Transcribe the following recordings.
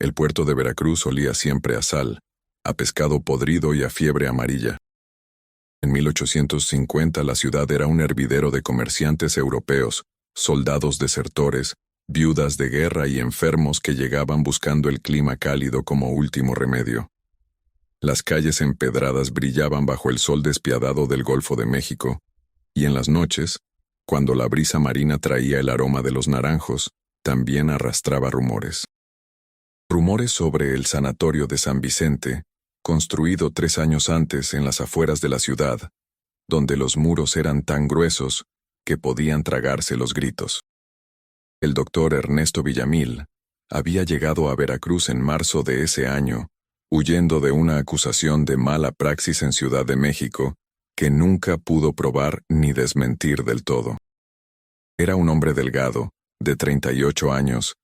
El puerto de Veracruz olía siempre a sal, a pescado podrido y a fiebre amarilla. En 1850 la ciudad era un hervidero de comerciantes europeos, soldados desertores, viudas de guerra y enfermos que llegaban buscando el clima cálido como último remedio. Las calles empedradas brillaban bajo el sol despiadado del Golfo de México, y en las noches, cuando la brisa marina traía el aroma de los naranjos, también arrastraba rumores. Rumores sobre el sanatorio de San Vicente, construido 3 años antes en las afueras de la ciudad, donde los muros eran tan gruesos que podían tragarse los gritos. El doctor Ernesto Villamil había llegado a Veracruz en marzo de ese año, huyendo de una acusación de mala praxis en Ciudad de México, que nunca pudo probar ni desmentir del todo. Era un hombre delgado, de 38 años,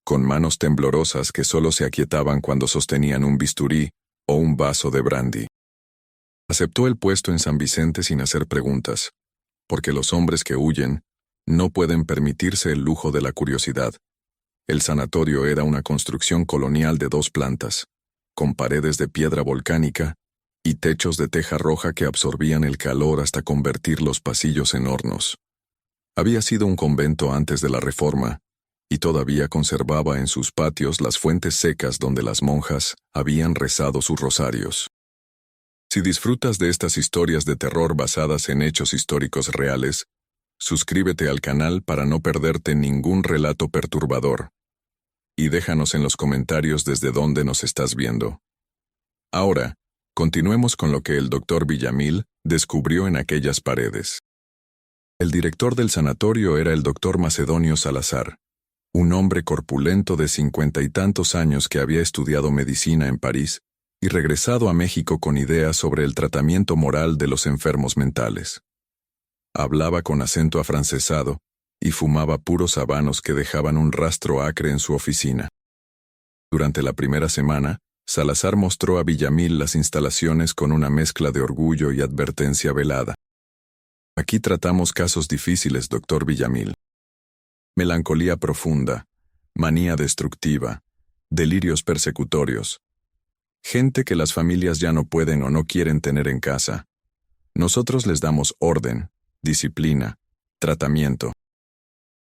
con manos temblorosas que solo se aquietaban cuando sostenían un bisturí o un vaso de brandy. Aceptó el puesto en San Vicente sin hacer preguntas, porque los hombres que huyen no pueden permitirse el lujo de la curiosidad. El sanatorio era una construcción colonial de 2 plantas, con paredes de piedra volcánica y techos de teja roja que absorbían el calor hasta convertir los pasillos en hornos. Había sido un convento antes de la Reforma, y todavía conservaba en sus patios las fuentes secas donde las monjas habían rezado sus rosarios. Si disfrutas de estas historias de terror basadas en hechos históricos reales, suscríbete al canal para no perderte ningún relato perturbador. Y déjanos en los comentarios desde dónde nos estás viendo. Ahora, continuemos con lo que el doctor Villamil descubrió en aquellas paredes. El director del sanatorio era el doctor Macedonio Salazar, un hombre corpulento de 50 y tantos años que había estudiado medicina en París y regresado a México con ideas sobre el tratamiento moral de los enfermos mentales. Hablaba con acento afrancesado y fumaba puros habanos que dejaban un rastro acre en su oficina. Durante la primera semana, Salazar mostró a Villamil las instalaciones con una mezcla de orgullo y advertencia velada. Aquí tratamos casos difíciles, doctor Villamil. Melancolía profunda, manía destructiva, delirios persecutorios. Gente que las familias ya no pueden o no quieren tener en casa. Nosotros les damos orden, disciplina, tratamiento.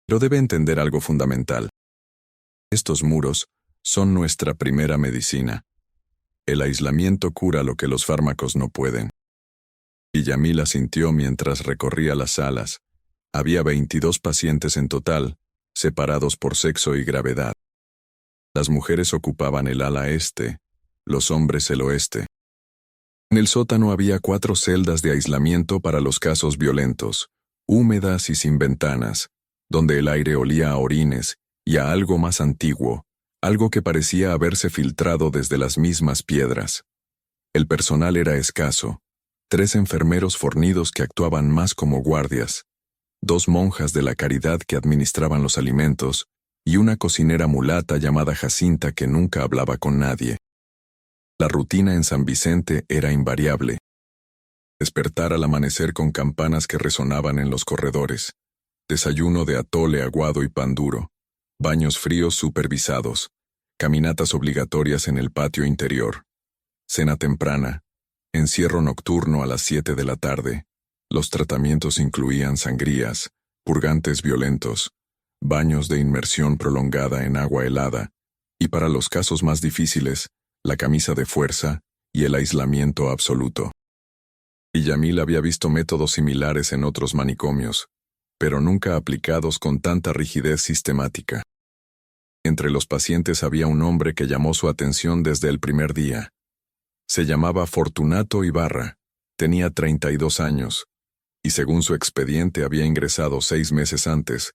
Pero debe entender algo fundamental. Estos muros son nuestra primera medicina. El aislamiento cura lo que los fármacos no pueden. Villamil asintió mientras recorría las salas. Había 22 pacientes en total, separados por sexo y gravedad. Las mujeres ocupaban el ala este, los hombres el oeste. En el sótano había 4 celdas de aislamiento para los casos violentos, húmedas y sin ventanas, donde el aire olía a orines y a algo más antiguo, algo que parecía haberse filtrado desde las mismas piedras. El personal era escaso, 3 enfermeros fornidos que actuaban más como guardias, 2 monjas de la caridad que administraban los alimentos y una cocinera mulata llamada Jacinta que nunca hablaba con nadie. La rutina en San Vicente era invariable. Despertar al amanecer con campanas que resonaban en los corredores, desayuno de atole aguado y pan duro, baños fríos supervisados, caminatas obligatorias en el patio interior, cena temprana, encierro nocturno a las 7 de la tarde. Los tratamientos incluían sangrías, purgantes violentos, baños de inmersión prolongada en agua helada, y para los casos más difíciles, la camisa de fuerza y el aislamiento absoluto. Villamil había visto métodos similares en otros manicomios, pero nunca aplicados con tanta rigidez sistemática. Entre los pacientes había un hombre que llamó su atención desde el primer día. Se llamaba Fortunato Ibarra, tenía 32 años, y según su expediente había ingresado 6 meses antes,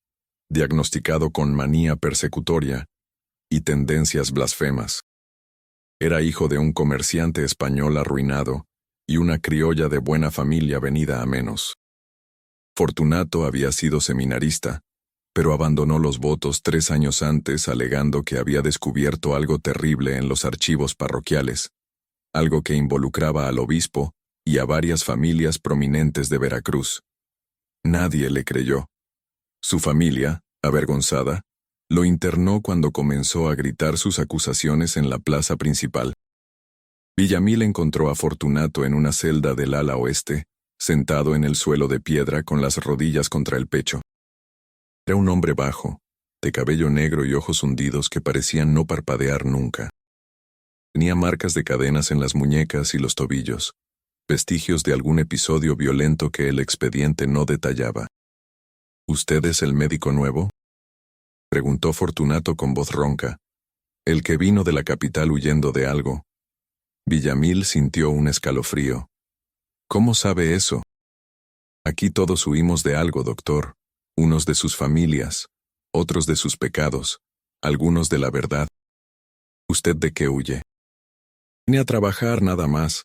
diagnosticado con manía persecutoria y tendencias blasfemas. Era hijo de un comerciante español arruinado y una criolla de buena familia venida a menos. Fortunato había sido seminarista, pero abandonó los votos 3 años antes alegando que había descubierto algo terrible en los archivos parroquiales, algo que involucraba al obispo y a varias familias prominentes de Veracruz. Nadie le creyó. Su familia, avergonzada, Lo internó cuando comenzó a gritar sus acusaciones en la plaza principal. Villamil encontró a Fortunato en una celda del ala oeste, sentado en el suelo de piedra con las rodillas contra el pecho. Era un hombre bajo, de cabello negro y ojos hundidos que parecían no parpadear nunca. Tenía marcas de cadenas en las muñecas y los tobillos, vestigios de algún episodio violento que el expediente no detallaba. ¿Usted es el médico nuevo?, preguntó Fortunato con voz ronca, el que vino de la capital huyendo de algo. Villamil sintió un escalofrío. ¿Cómo sabe eso? Aquí todos huimos de algo, doctor, unos de sus familias, otros de sus pecados, algunos de la verdad. ¿Usted de qué huye? Vine a trabajar nada más.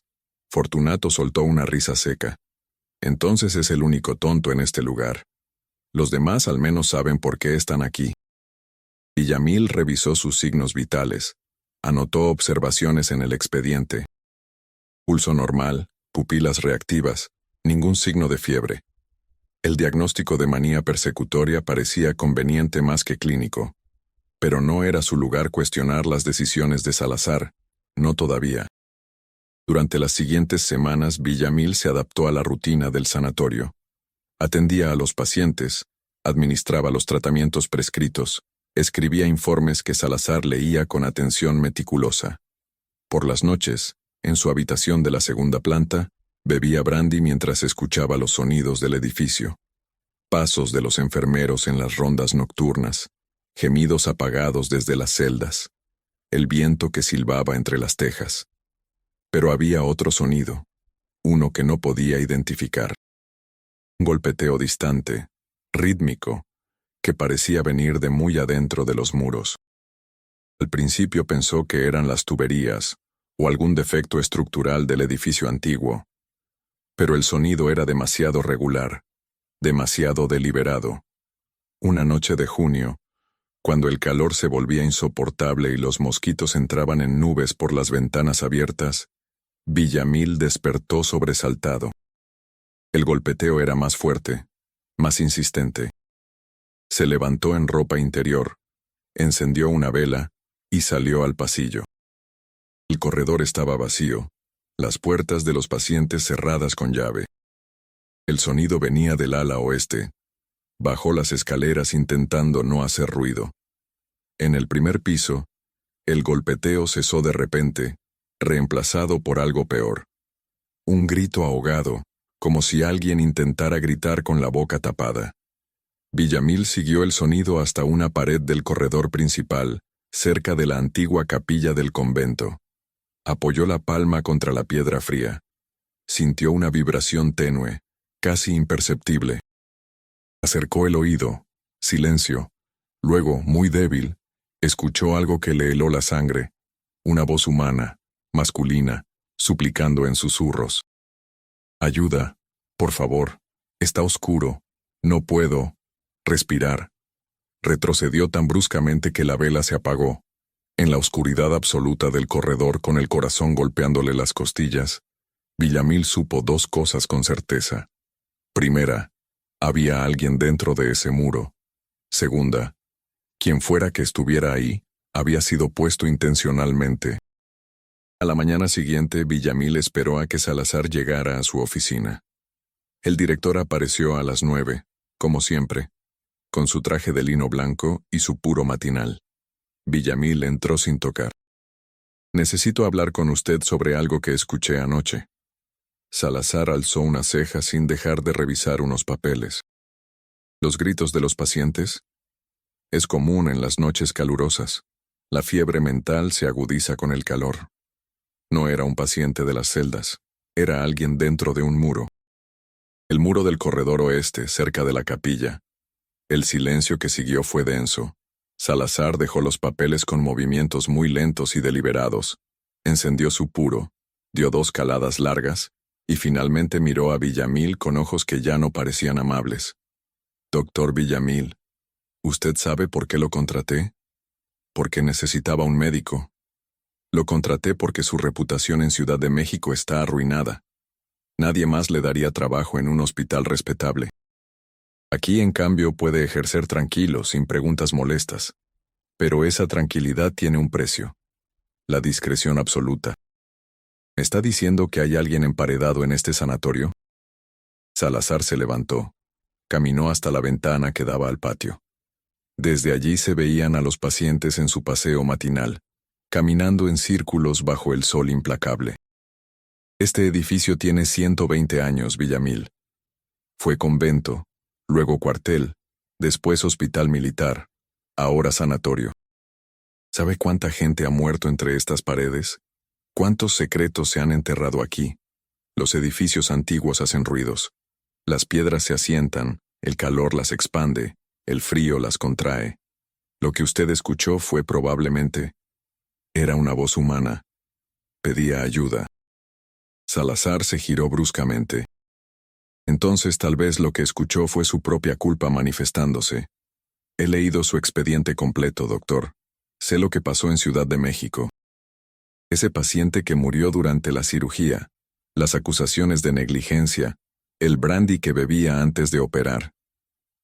Fortunato soltó una risa seca. Entonces es el único tonto en este lugar. Los demás al menos saben por qué están aquí. Villamil revisó sus signos vitales. Anotó observaciones en el expediente. Pulso normal, pupilas reactivas, ningún signo de fiebre. El diagnóstico de manía persecutoria parecía conveniente más que clínico. Pero no era su lugar cuestionar las decisiones de Salazar, no todavía. Durante las siguientes semanas, Villamil se adaptó a la rutina del sanatorio. Atendía a los pacientes, administraba los tratamientos prescritos, escribía informes que Salazar leía con atención meticulosa. Por las noches, en su habitación de la segunda planta, bebía brandy mientras escuchaba los sonidos del edificio. Pasos de los enfermeros en las rondas nocturnas, gemidos apagados desde las celdas, el viento que silbaba entre las tejas. Pero había otro sonido, uno que no podía identificar. Un golpeteo distante, rítmico, que parecía venir de muy adentro de los muros. Al principio pensó que eran las tuberías o algún defecto estructural del edificio antiguo, pero el sonido era demasiado regular, demasiado deliberado. Una noche de junio, cuando el calor se volvía insoportable y los mosquitos entraban en nubes por las ventanas abiertas, Villamil despertó sobresaltado. El golpeteo era más fuerte, más insistente. Se levantó en ropa interior, encendió una vela y salió al pasillo. El corredor estaba vacío, las puertas de los pacientes cerradas con llave. El sonido venía del ala oeste. Bajó las escaleras intentando no hacer ruido. En el primer piso, el golpeteo cesó de repente, reemplazado por algo peor. Un grito ahogado, como si alguien intentara gritar con la boca tapada. Villamil siguió el sonido hasta una pared del corredor principal, cerca de la antigua capilla del convento. Apoyó la palma contra la piedra fría. Sintió una vibración tenue, casi imperceptible. Acercó el oído. Silencio. Luego, muy débil, escuchó algo que le heló la sangre. Una voz humana, masculina, suplicando en susurros. «Ayuda, por favor. Está oscuro. No puedo respirar». Retrocedió tan bruscamente que la vela se apagó. En la oscuridad absoluta del corredor, con el corazón golpeándole las costillas, Villamil supo dos cosas con certeza. Primera, había alguien dentro de ese muro. Segunda, quien fuera que estuviera ahí, había sido puesto intencionalmente. A la mañana siguiente, Villamil esperó a que Salazar llegara a su oficina. El director apareció a las 9, como siempre, con su traje de lino blanco y su puro matinal. Villamil entró sin tocar. «Necesito hablar con usted sobre algo que escuché anoche». Salazar alzó una ceja sin dejar de revisar unos papeles. «¿Los gritos de los pacientes? Es común en las noches calurosas. La fiebre mental se agudiza con el calor. No era un paciente de las celdas, era alguien dentro de un muro. El muro del corredor oeste, cerca de la capilla. El silencio que siguió fue denso. Salazar dejó los papeles con movimientos muy lentos y deliberados. Encendió su puro, dio 2 caladas largas, y finalmente miró a Villamil con ojos que ya no parecían amables. «Doctor Villamil, ¿usted sabe por qué lo contraté?» «Porque necesitaba un médico. Lo contraté porque su reputación en Ciudad de México está arruinada. Nadie más le daría trabajo en un hospital respetable. Aquí, en cambio, puede ejercer tranquilo, sin preguntas molestas. Pero esa tranquilidad tiene un precio. La discreción absoluta. ¿Me está diciendo que hay alguien emparedado en este sanatorio? Salazar se levantó. Caminó hasta la ventana que daba al patio. Desde allí se veían a los pacientes en su paseo matinal, caminando en círculos bajo el sol implacable. Este edificio tiene 120 años, Villamil. Fue convento, luego cuartel, después hospital militar, ahora sanatorio. ¿Sabe cuánta gente ha muerto entre estas paredes? ¿Cuántos secretos se han enterrado aquí? Los edificios antiguos hacen ruidos. Las piedras se asientan, el calor las expande, el frío las contrae. Lo que usted escuchó fue probablemente... Era una voz humana. Pedía ayuda. Salazar se giró bruscamente. Entonces tal vez lo que escuchó fue su propia culpa manifestándose. He leído su expediente completo, doctor. Sé lo que pasó en Ciudad de México. Ese paciente que murió durante la cirugía, las acusaciones de negligencia, el brandy que bebía antes de operar.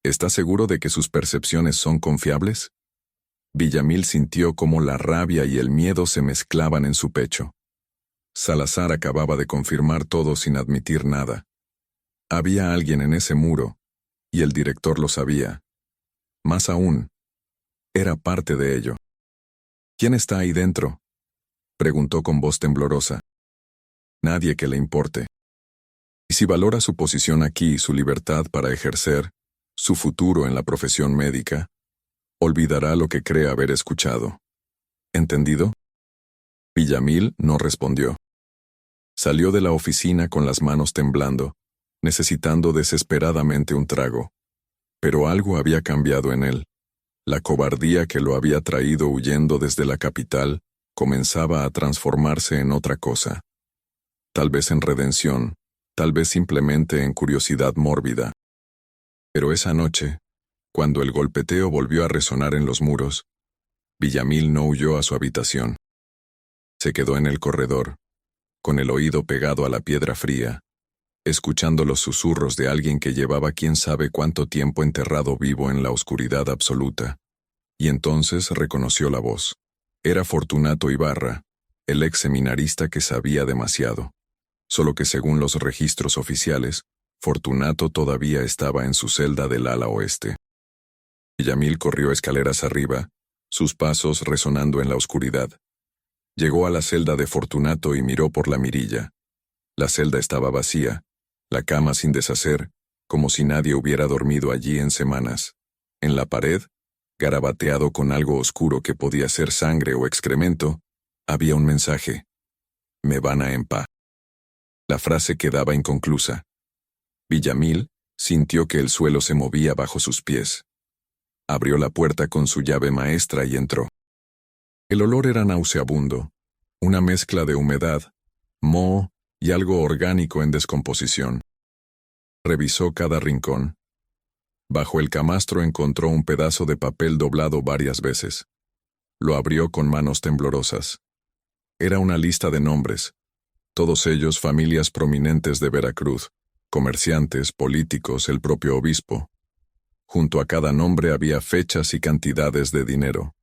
¿Está seguro de que sus percepciones son confiables? Villamil sintió cómo la rabia y el miedo se mezclaban en su pecho. Salazar acababa de confirmar todo sin admitir nada. Había alguien en ese muro, y el director lo sabía. Más aún, era parte de ello. ¿Quién está ahí dentro?, preguntó con voz temblorosa. Nadie que le importe. Y si valora su posición aquí y su libertad para ejercer, su futuro en la profesión médica, olvidará lo que cree haber escuchado. ¿Entendido? Villamil no respondió. Salió de la oficina con las manos temblando, necesitando desesperadamente un trago. Pero algo había cambiado en él. La cobardía que lo había traído huyendo desde la capital comenzaba a transformarse en otra cosa. Tal vez en redención, tal vez simplemente en curiosidad mórbida. Pero esa noche, cuando el golpeteo volvió a resonar en los muros, Villamil no huyó a su habitación. Se quedó en el corredor, con el oído pegado a la piedra fría, escuchando los susurros de alguien que llevaba quién sabe cuánto tiempo enterrado vivo en la oscuridad absoluta. Y entonces reconoció la voz. Era Fortunato Ibarra, el ex seminarista que sabía demasiado. Solo que según los registros oficiales, Fortunato todavía estaba en su celda del ala oeste. Villamil corrió escaleras arriba, sus pasos resonando en la oscuridad. Llegó a la celda de Fortunato y miró por la mirilla. La celda estaba vacía, la cama sin deshacer, como si nadie hubiera dormido allí en semanas. En la pared, garabateado con algo oscuro que podía ser sangre o excremento, había un mensaje. Me van a empá. La frase quedaba inconclusa. Villamil sintió que el suelo se movía bajo sus pies. Abrió la puerta con su llave maestra y entró. El olor era nauseabundo, una mezcla de humedad, moho y algo orgánico en descomposición. Revisó cada rincón. Bajo el camastro encontró un pedazo de papel doblado varias veces. Lo abrió con manos temblorosas. Era una lista de nombres, todos ellos familias prominentes de Veracruz, comerciantes, políticos, el propio obispo. Junto a cada nombre había fechas y cantidades de dinero.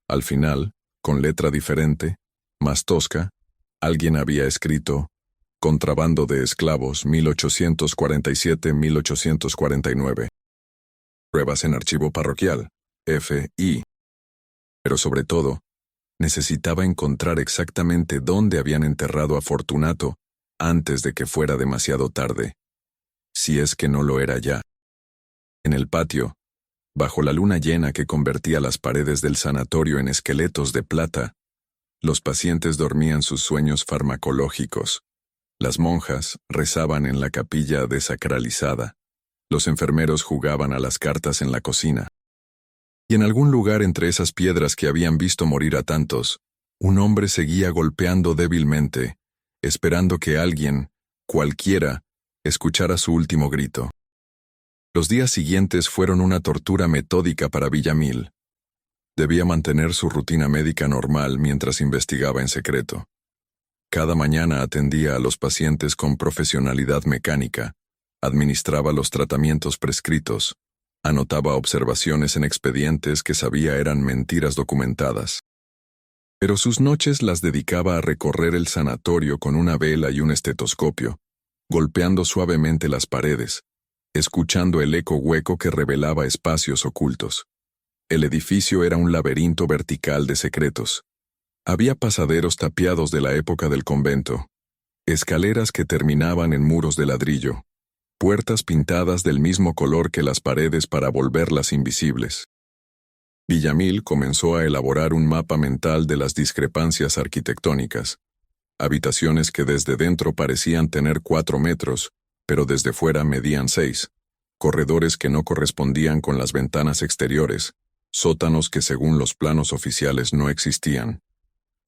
Al final, con letra diferente, más tosca, alguien había escrito Contrabando de esclavos 1847-1849. Pruebas en archivo parroquial, F.I. Pero sobre todo, necesitaba encontrar exactamente dónde habían enterrado a Fortunato antes de que fuera demasiado tarde, si es que no lo era ya. En el patio, bajo la luna llena que convertía las paredes del sanatorio en esqueletos de plata, los pacientes dormían sus sueños farmacológicos. Las monjas rezaban en la capilla desacralizada. Los enfermeros jugaban a las cartas en la cocina. Y en algún lugar entre esas piedras que habían visto morir a tantos, un hombre seguía golpeando débilmente, esperando que alguien, cualquiera, escuchara su último grito. Los días siguientes fueron una tortura metódica para Villamil. Debía mantener su rutina médica normal mientras investigaba en secreto. Cada mañana atendía a los pacientes con profesionalidad mecánica, administraba los tratamientos prescritos, Anotaba observaciones en expedientes que sabía eran mentiras documentadas. Pero sus noches las dedicaba a recorrer el sanatorio con una vela y un estetoscopio, golpeando suavemente las paredes, escuchando el eco hueco que revelaba espacios ocultos. El edificio era un laberinto vertical de secretos. Había pasaderos tapiados de la época del convento, escaleras que terminaban en muros de ladrillo, puertas pintadas del mismo color que las paredes para volverlas invisibles. Villamil comenzó a elaborar un mapa mental de las discrepancias arquitectónicas. Habitaciones que desde dentro parecían tener 4 metros, pero desde fuera medían 6. Corredores que no correspondían con las ventanas exteriores, sótanos que según los planos oficiales no existían.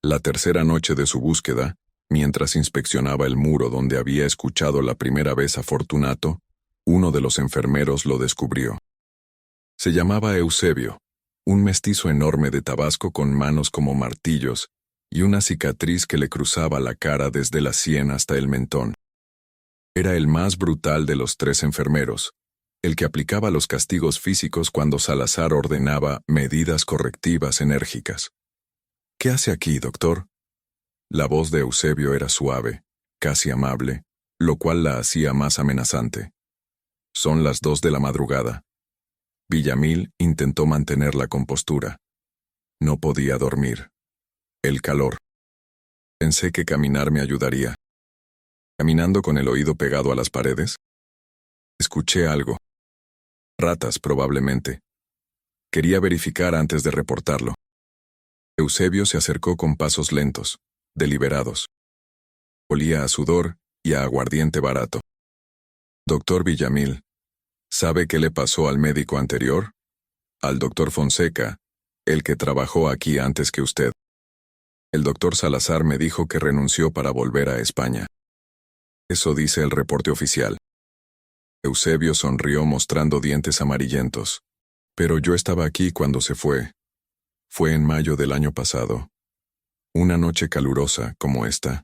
La tercera noche de su búsqueda, mientras inspeccionaba el muro donde había escuchado la primera vez a Fortunato, uno de los enfermeros lo descubrió. Se llamaba Eusebio, un mestizo enorme de Tabasco con manos como martillos y una cicatriz que le cruzaba la cara desde la sien hasta el mentón. Era el más brutal de los 3 enfermeros, el que aplicaba los castigos físicos cuando Salazar ordenaba medidas correctivas enérgicas. «¿Qué hace aquí, doctor?». La voz de Eusebio era suave, casi amable, lo cual la hacía más amenazante. «Son las 2 de la madrugada». Villamil intentó mantener la compostura. No podía dormir. El calor. Pensé que caminar me ayudaría. Caminando con el oído pegado a las paredes. Escuché algo. Ratas, probablemente. Quería verificar antes de reportarlo. Eusebio se acercó con pasos lentos, deliberados. Olía a sudor y a aguardiente barato. «Doctor Villamil, ¿sabe qué le pasó al médico anterior? Al doctor Fonseca, el que trabajó aquí antes que usted. El doctor Salazar me dijo que renunció para volver a España. Eso dice el reporte oficial». Eusebio sonrió mostrando dientes amarillentos. «Pero yo estaba aquí cuando se fue. Fue en mayo del año pasado. Una noche calurosa como esta.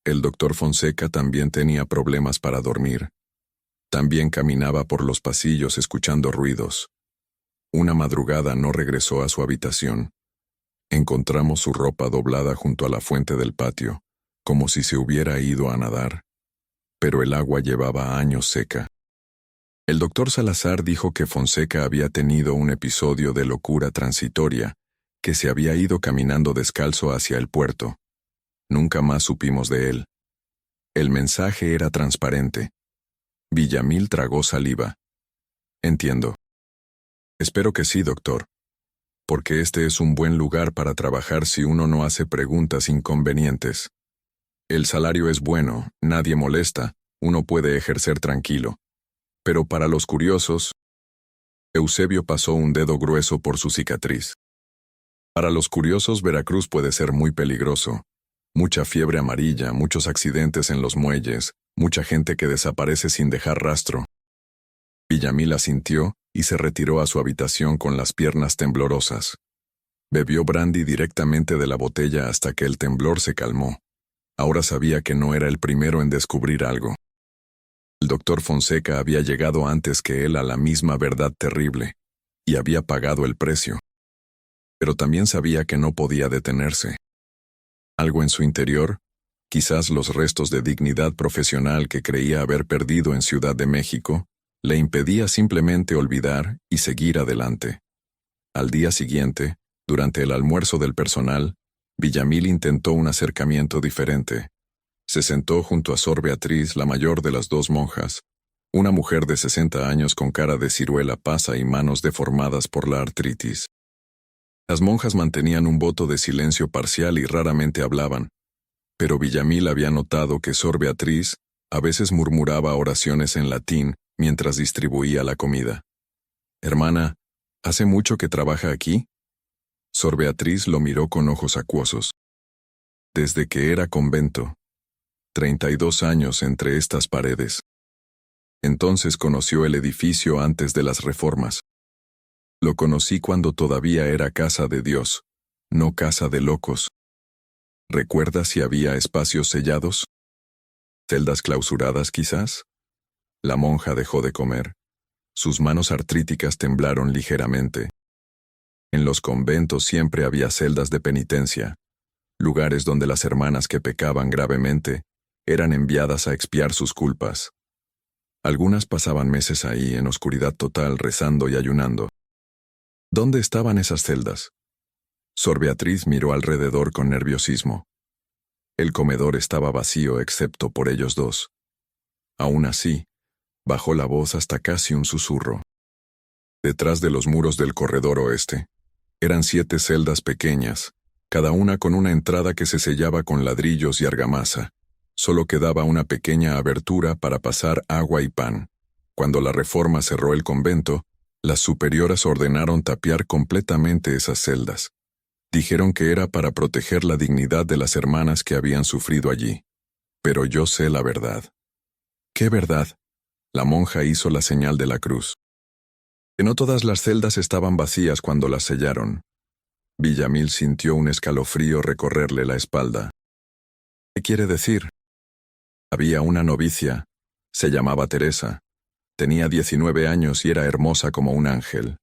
El doctor Fonseca también tenía problemas para dormir. También caminaba por los pasillos escuchando ruidos. Una madrugada no regresó a su habitación. Encontramos su ropa doblada junto a la fuente del patio, como si se hubiera ido a nadar. Pero el agua llevaba años seca. El doctor Salazar dijo que Fonseca había tenido un episodio de locura transitoria, que se había ido caminando descalzo hacia el puerto. Nunca más supimos de él. El mensaje era transparente. Villamil tragó saliva. «Entiendo. Espero que sí, doctor. Porque este es un buen lugar para trabajar si uno no hace preguntas inconvenientes. El salario es bueno, nadie molesta, uno puede ejercer tranquilo. Pero para los curiosos...». Eusebio pasó un dedo grueso por su cicatriz. «Para los curiosos, Veracruz puede ser muy peligroso. Mucha fiebre amarilla, muchos accidentes en los muelles, mucha gente que desaparece sin dejar rastro». Villamil asintió y se retiró a su habitación con las piernas temblorosas. Bebió brandy directamente de la botella hasta que el temblor se calmó. Ahora sabía que no era el primero en descubrir algo. El doctor Fonseca había llegado antes que él a la misma verdad terrible, y había pagado el precio. Pero también sabía que no podía detenerse. Algo en su interior, quizás los restos de dignidad profesional que creía haber perdido en Ciudad de México, le impedía simplemente olvidar y seguir adelante. Al día siguiente, durante el almuerzo del personal, Villamil intentó un acercamiento diferente. Se sentó junto a Sor Beatriz, la mayor de las 2 monjas, una mujer de 60 años con cara de ciruela pasa y manos deformadas por la artritis. Las monjas mantenían un voto de silencio parcial y raramente hablaban, pero Villamil había notado que Sor Beatriz a veces murmuraba oraciones en latín mientras distribuía la comida. «Hermana, ¿hace mucho que trabaja aquí?». Sor Beatriz lo miró con ojos acuosos. «Desde que era convento. 32 años entre estas paredes. Entonces conoció el edificio antes de las reformas. Lo conocí cuando todavía era casa de Dios, no casa de locos. ¿Recuerda si había espacios sellados? ¿Celdas clausuradas quizás?». La monja dejó de comer. Sus manos artríticas temblaron ligeramente. En los conventos siempre había celdas de penitencia, lugares donde las hermanas que pecaban gravemente eran enviadas a expiar sus culpas. Algunas pasaban meses ahí en oscuridad total rezando y ayunando. ¿Dónde estaban esas celdas? Sor Beatriz miró alrededor con nerviosismo. El comedor estaba vacío excepto por ellos dos. Aún así, bajó la voz hasta casi un susurro. Detrás de los muros del corredor oeste, eran 7 celdas pequeñas, cada una con una entrada que se sellaba con ladrillos y argamasa. Solo quedaba una pequeña abertura para pasar agua y pan. Cuando la Reforma cerró el convento, las superioras ordenaron tapiar completamente esas celdas. Dijeron que era para proteger la dignidad de las hermanas que habían sufrido allí. Pero yo sé la verdad. ¿Qué verdad? La monja hizo la señal de la cruz. Que no todas las celdas estaban vacías cuando las sellaron. Villamil sintió un escalofrío recorrerle la espalda. ¿Qué quiere decir? Había una novicia. Se llamaba Teresa. Tenía 19 años y era hermosa como un ángel.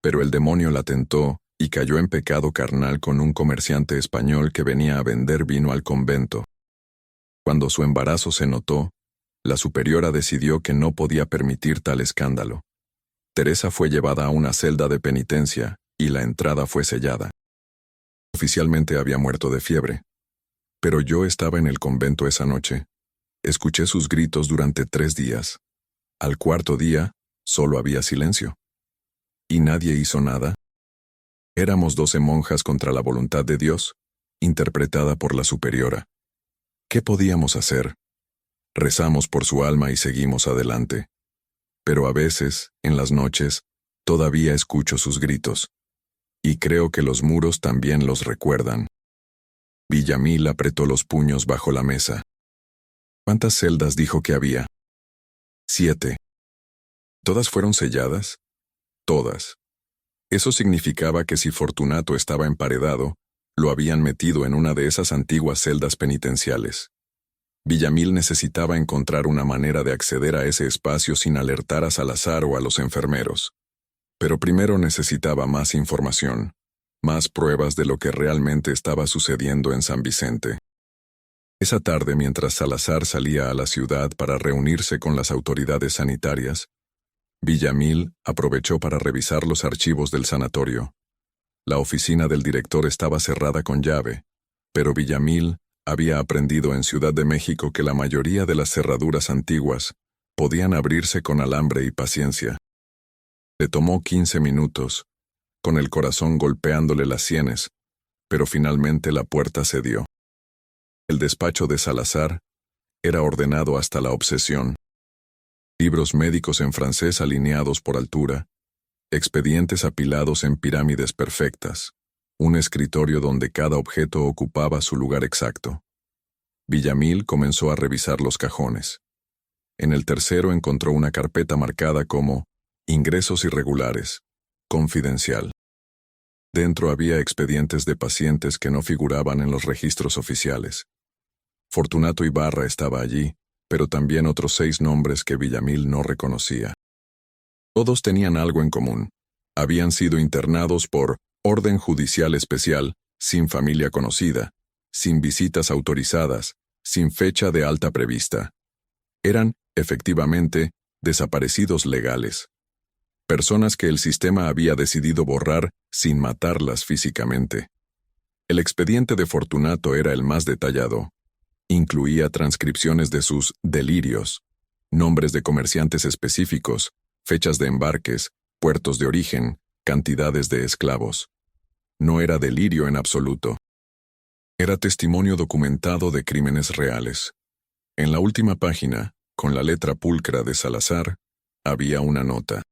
Pero el demonio la tentó y cayó en pecado carnal con un comerciante español que venía a vender vino al convento. Cuando su embarazo se notó, la superiora decidió que no podía permitir tal escándalo. Teresa fue llevada a una celda de penitencia y la entrada fue sellada. Oficialmente había muerto de fiebre. Pero yo estaba en el convento esa noche. Escuché sus gritos durante 3 días. Al 4.º día, solo había silencio. ¿Y nadie hizo nada? Éramos 12 monjas contra la voluntad de Dios, interpretada por la superiora. ¿Qué podíamos hacer? Rezamos por su alma y seguimos adelante. Pero a veces, en las noches, todavía escucho sus gritos. Y creo que los muros también los recuerdan. Villamil apretó los puños bajo la mesa. ¿Cuántas celdas dijo que había? 7. ¿Todas fueron selladas? Todas. Eso significaba que si Fortunato estaba emparedado, lo habían metido en una de esas antiguas celdas penitenciales. Villamil necesitaba encontrar una manera de acceder a ese espacio sin alertar a Salazar o a los enfermeros. Pero primero necesitaba más información, más pruebas de lo que realmente estaba sucediendo en San Vicente. Esa tarde, mientras Salazar salía a la ciudad para reunirse con las autoridades sanitarias, Villamil aprovechó para revisar los archivos del sanatorio. La oficina del director estaba cerrada con llave, pero Villamil había aprendido en Ciudad de México que la mayoría de las cerraduras antiguas podían abrirse con alambre y paciencia. Le tomó 15 minutos, con el corazón golpeándole las sienes, pero finalmente la puerta cedió. El despacho de Salazar era ordenado hasta la obsesión. Libros médicos en francés alineados por altura, expedientes apilados en pirámides perfectas, un escritorio donde cada objeto ocupaba su lugar exacto. Villamil comenzó a revisar los cajones. En el tercero encontró una carpeta marcada como Ingresos irregulares, confidencial. Dentro había expedientes de pacientes que no figuraban en los registros oficiales. Fortunato Ibarra estaba allí, pero también otros 6 nombres que Villamil no reconocía. Todos tenían algo en común. Habían sido internados por orden judicial especial, sin familia conocida, sin visitas autorizadas, sin fecha de alta prevista. Eran, efectivamente, desaparecidos legales. Personas que el sistema había decidido borrar sin matarlas físicamente. El expediente de Fortunato era el más detallado. Incluía transcripciones de sus delirios, nombres de comerciantes específicos, fechas de embarques, puertos de origen, cantidades de esclavos. No era delirio en absoluto. Era testimonio documentado de crímenes reales. En la última página, con la letra pulcra de Salazar, había una nota.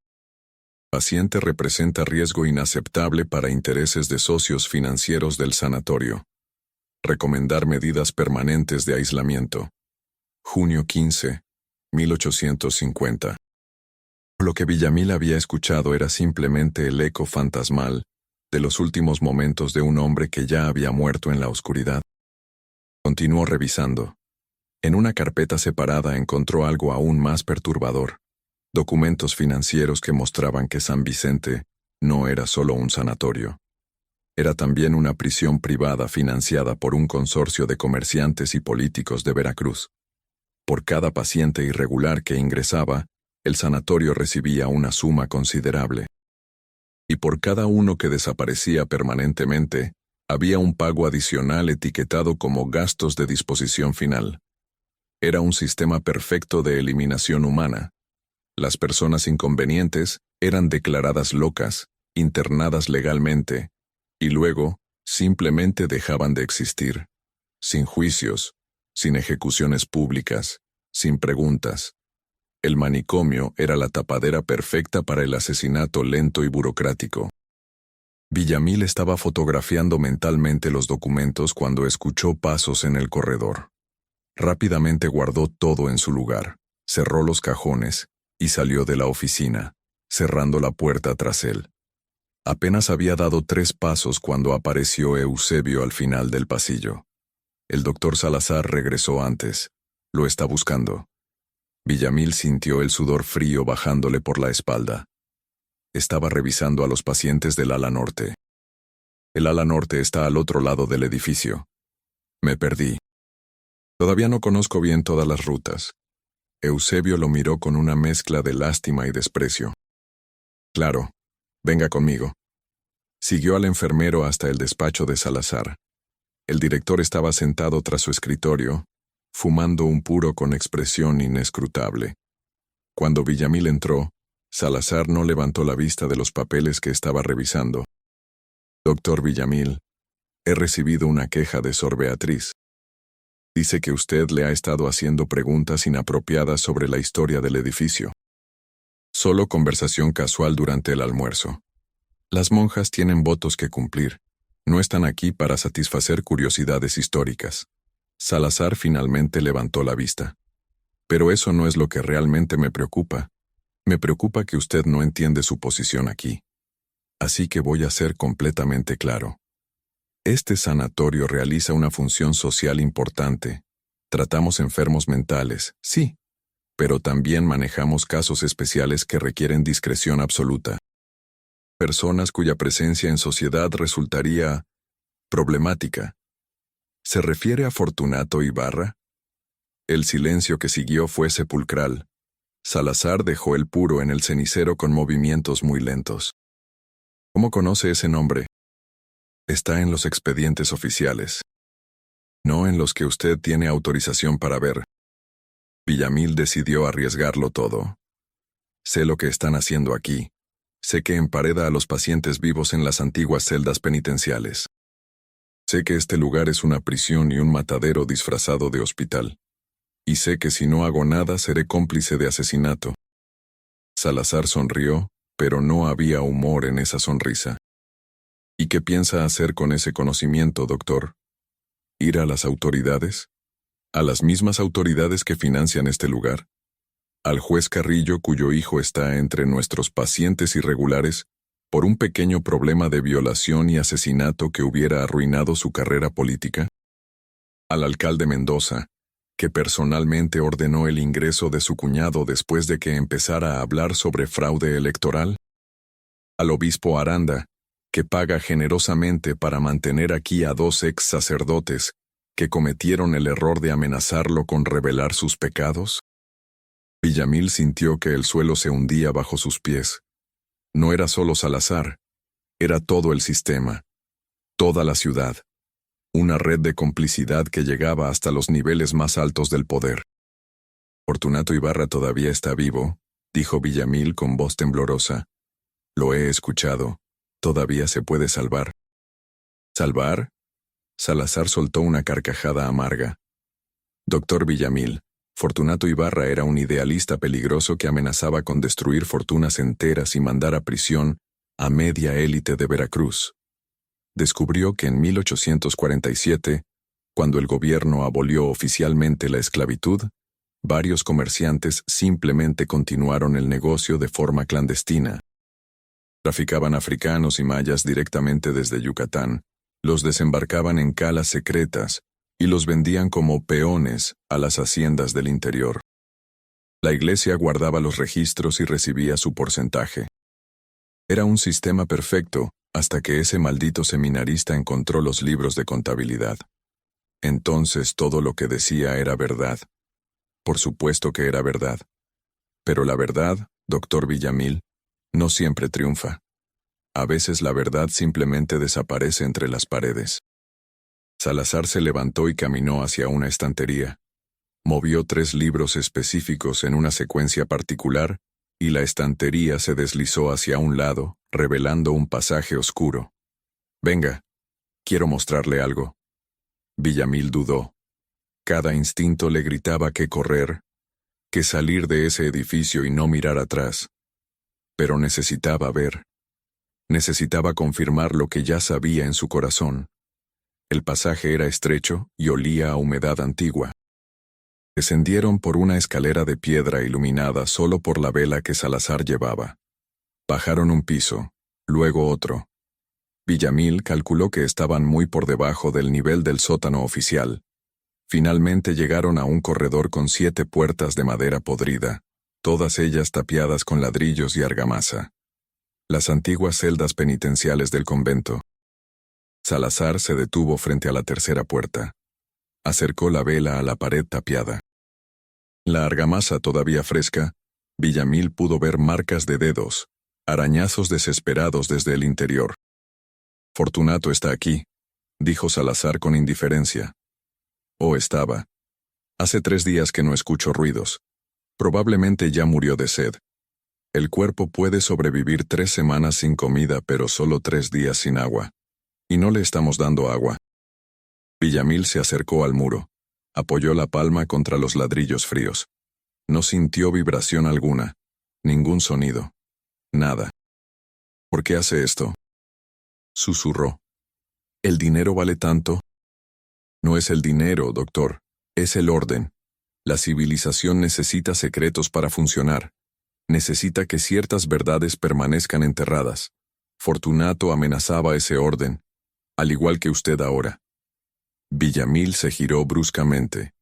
Paciente representa riesgo inaceptable para intereses de socios financieros del sanatorio. Recomendar medidas permanentes de aislamiento. Junio 15, 1850. Lo que Villamil había escuchado era simplemente el eco fantasmal de los últimos momentos de un hombre que ya había muerto en la oscuridad. Continuó revisando. En una carpeta separada encontró algo aún más perturbador. Documentos financieros que mostraban que San Vicente no era solo un sanatorio. Era también una prisión privada financiada por un consorcio de comerciantes y políticos de Veracruz. Por cada paciente irregular que ingresaba, el sanatorio recibía una suma considerable. Y por cada uno que desaparecía permanentemente, había un pago adicional etiquetado como gastos de disposición final. Era un sistema perfecto de eliminación humana. Las personas inconvenientes eran declaradas locas, internadas legalmente, y luego simplemente dejaban de existir, sin juicios, sin ejecuciones públicas, sin preguntas. El manicomio era la tapadera perfecta para el asesinato lento y burocrático. Villamil estaba fotografiando mentalmente los documentos cuando escuchó pasos en el corredor. Rápidamente guardó todo en su lugar, cerró los cajones y salió de la oficina, cerrando la puerta tras él. Apenas había dado 3 pasos cuando apareció Eusebio al final del pasillo. El doctor Salazar regresó antes. Lo está buscando. Villamil sintió el sudor frío bajándole por la espalda. Estaba revisando a los pacientes del ala norte. El ala norte está al otro lado del edificio. Me perdí. Todavía no conozco bien todas las rutas. Eusebio lo miró con una mezcla de lástima y desprecio. Claro, venga conmigo. Siguió al enfermero hasta el despacho de Salazar. El director estaba sentado tras su escritorio, fumando un puro con expresión inescrutable. Cuando Villamil entró, Salazar no levantó la vista de los papeles que estaba revisando. Doctor Villamil, he recibido una queja de Sor Beatriz. Dice que usted le ha estado haciendo preguntas inapropiadas sobre la historia del edificio. Solo conversación casual durante el almuerzo. Las monjas tienen votos que cumplir. No están aquí para satisfacer curiosidades históricas. Salazar finalmente levantó la vista. Pero eso no es lo que realmente me preocupa. Me preocupa que usted no entiende su posición aquí. Así que voy a ser completamente claro. Este sanatorio realiza una función social importante. Tratamos enfermos mentales, sí, pero también manejamos casos especiales que requieren discreción absoluta. Personas cuya presencia en sociedad resultaría problemática. ¿Se refiere a Fortunato Ibarra? El silencio que siguió fue sepulcral. Salazar dejó el puro en el cenicero con movimientos muy lentos. ¿Cómo conoce ese nombre? Está en los expedientes oficiales. No en los que usted tiene autorización para ver. Villamil decidió arriesgarlo todo. Sé lo que están haciendo aquí. Sé que empareda a los pacientes vivos en las antiguas celdas penitenciales. Sé que este lugar es una prisión y un matadero disfrazado de hospital. Y sé que si no hago nada seré cómplice de asesinato. Salazar sonrió, pero no había humor en esa sonrisa. ¿Y qué piensa hacer con ese conocimiento, doctor? ¿Ir a las autoridades? ¿A las mismas autoridades que financian este lugar? ¿Al juez Carrillo, cuyo hijo está entre nuestros pacientes irregulares, por un pequeño problema de violación y asesinato que hubiera arruinado su carrera política? ¿Al alcalde Mendoza, que personalmente ordenó el ingreso de su cuñado después de que empezara a hablar sobre fraude electoral? ¿Al obispo Aranda, que paga generosamente para mantener aquí a 2 ex sacerdotes que cometieron el error de amenazarlo con revelar sus pecados? Villamil sintió que el suelo se hundía bajo sus pies. No era solo Salazar, era todo el sistema, toda la ciudad, una red de complicidad que llegaba hasta los niveles más altos del poder. Fortunato Ibarra todavía está vivo, dijo Villamil con voz temblorosa. Lo he escuchado, todavía se puede salvar. ¿Salvar? Salazar soltó una carcajada amarga. Doctor Villamil, Fortunato Ibarra era un idealista peligroso que amenazaba con destruir fortunas enteras y mandar a prisión a media élite de Veracruz. Descubrió que en 1847, cuando el gobierno abolió oficialmente la esclavitud, varios comerciantes simplemente continuaron el negocio de forma clandestina. Traficaban africanos y mayas directamente desde Yucatán, los desembarcaban en calas secretas y los vendían como peones a las haciendas del interior. La iglesia guardaba los registros y recibía su porcentaje. Era un sistema perfecto, hasta que ese maldito seminarista encontró los libros de contabilidad. Entonces todo lo que decía era verdad. Por supuesto que era verdad. Pero la verdad, doctor Villamil, no siempre triunfa. A veces la verdad simplemente desaparece entre las paredes. Salazar se levantó y caminó hacia una estantería. Movió 3 libros específicos en una secuencia particular, y la estantería se deslizó hacia un lado, revelando un pasaje oscuro. Venga, quiero mostrarle algo. Villamil dudó. Cada instinto le gritaba que correr, que salir de ese edificio y no mirar atrás. Pero necesitaba ver. Necesitaba confirmar lo que ya sabía en su corazón. El pasaje era estrecho y olía a humedad antigua. Descendieron por una escalera de piedra iluminada solo por la vela que Salazar llevaba. Bajaron un piso, luego otro. Villamil calculó que estaban muy por debajo del nivel del sótano oficial. Finalmente llegaron a un corredor con 7 puertas de madera podrida, todas ellas tapiadas con ladrillos y argamasa. Las antiguas celdas penitenciales del convento. Salazar se detuvo frente a la tercera puerta. Acercó la vela a la pared tapiada. La argamasa todavía fresca, Villamil pudo ver marcas de dedos, arañazos desesperados desde el interior. Fortunato está aquí, dijo Salazar con indiferencia. Oh, estaba. Hace 3 días que no escucho ruidos. Probablemente ya murió de sed. El cuerpo puede sobrevivir 3 semanas sin comida, pero solo 3 días sin agua. Y no le estamos dando agua. Villamil se acercó al muro. Apoyó la palma contra los ladrillos fríos. No sintió vibración alguna. Ningún sonido. Nada. ¿Por qué hace esto? Susurró. ¿El dinero vale tanto? No es el dinero, doctor. Es el orden. La civilización necesita secretos para funcionar. Necesita que ciertas verdades permanezcan enterradas. Fortunato amenazaba ese orden, al igual que usted ahora. Villamil se giró bruscamente.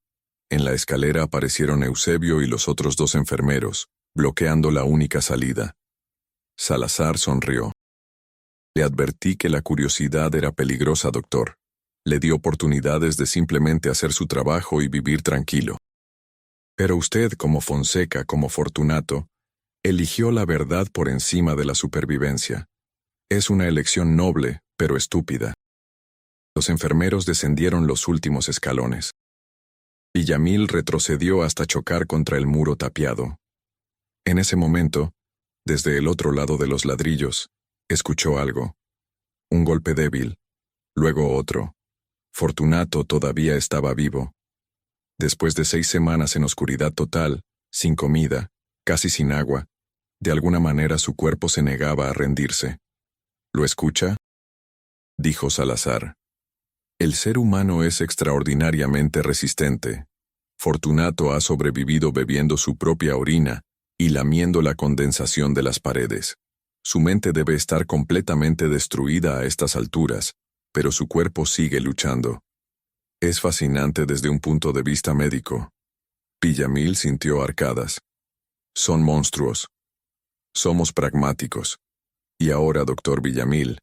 En la escalera aparecieron Eusebio y los otros 2 enfermeros, bloqueando la única salida. Salazar sonrió. Le advertí que la curiosidad era peligrosa, doctor. Le di oportunidades de simplemente hacer su trabajo y vivir tranquilo. Pero usted, como Fonseca, como Fortunato, eligió la verdad por encima de la supervivencia. Es una elección noble, pero estúpida. Los enfermeros descendieron los últimos escalones. Villamil retrocedió hasta chocar contra el muro tapiado. En ese momento, desde el otro lado de los ladrillos, escuchó algo. Un golpe débil, luego otro. Fortunato todavía estaba vivo. Después de 6 semanas en oscuridad total, sin comida, casi sin agua, de alguna manera su cuerpo se negaba a rendirse. ¿Lo escucha?, dijo Salazar. El ser humano es extraordinariamente resistente. Fortunato ha sobrevivido bebiendo su propia orina y lamiendo la condensación de las paredes. Su mente debe estar completamente destruida a estas alturas, pero su cuerpo sigue luchando. Es fascinante desde un punto de vista médico. Villamil sintió arcadas. Son monstruos. Somos pragmáticos. Y ahora, doctor Villamil,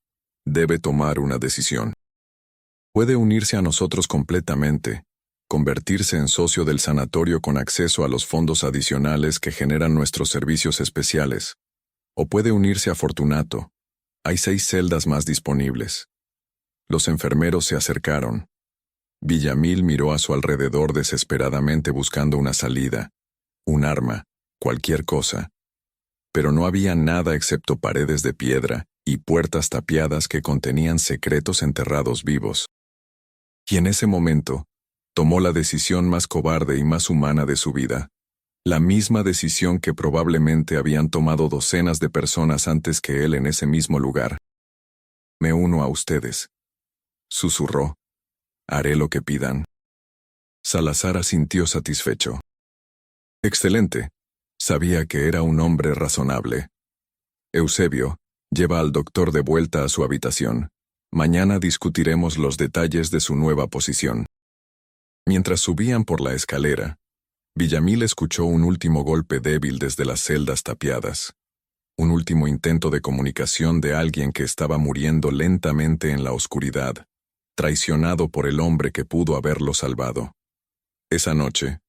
debe tomar una decisión. Puede unirse a nosotros completamente, convertirse en socio del sanatorio con acceso a los fondos adicionales que generan nuestros servicios especiales. O puede unirse a Fortunato. Hay 6 celdas más disponibles. Los enfermeros se acercaron. Villamil miró a su alrededor desesperadamente buscando una salida, un arma, cualquier cosa. Pero no había nada excepto paredes de piedra y puertas tapiadas que contenían secretos enterrados vivos. Y en ese momento, tomó la decisión más cobarde y más humana de su vida. La misma decisión que probablemente habían tomado docenas de personas antes que él en ese mismo lugar. Me uno a ustedes, susurró. Haré lo que pidan. Salazar asintió satisfecho. Excelente. Sabía que era un hombre razonable. Eusebio, lleva al doctor de vuelta a su habitación. Mañana discutiremos los detalles de su nueva posición. Mientras subían por la escalera, Villamil escuchó un último golpe débil desde las celdas tapiadas. Un último intento de comunicación de alguien que estaba muriendo lentamente en la oscuridad, traicionado por el hombre que pudo haberlo salvado. Esa noche,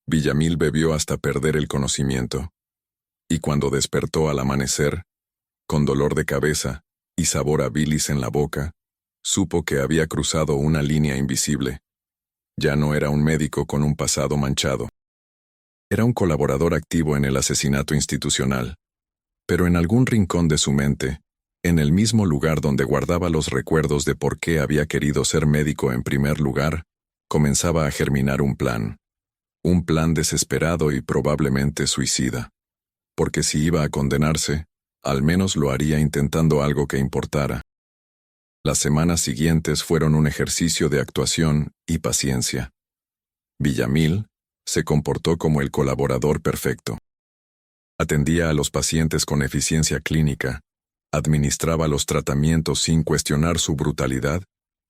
Villamil bebió hasta perder el conocimiento. Y cuando despertó al amanecer, con dolor de cabeza y sabor a bilis en la boca, supo que había cruzado una línea invisible. Ya no era un médico con un pasado manchado. Era un colaborador activo en el asesinato institucional. Pero en algún rincón de su mente, en el mismo lugar donde guardaba los recuerdos de por qué había querido ser médico en primer lugar, comenzaba a germinar un plan. Un plan desesperado y probablemente suicida. Porque si iba a condenarse, al menos lo haría intentando algo que importara. Las semanas siguientes fueron un ejercicio de actuación y paciencia. Villamil se comportó como el colaborador perfecto. Atendía a los pacientes con eficiencia clínica, administraba los tratamientos sin cuestionar su brutalidad,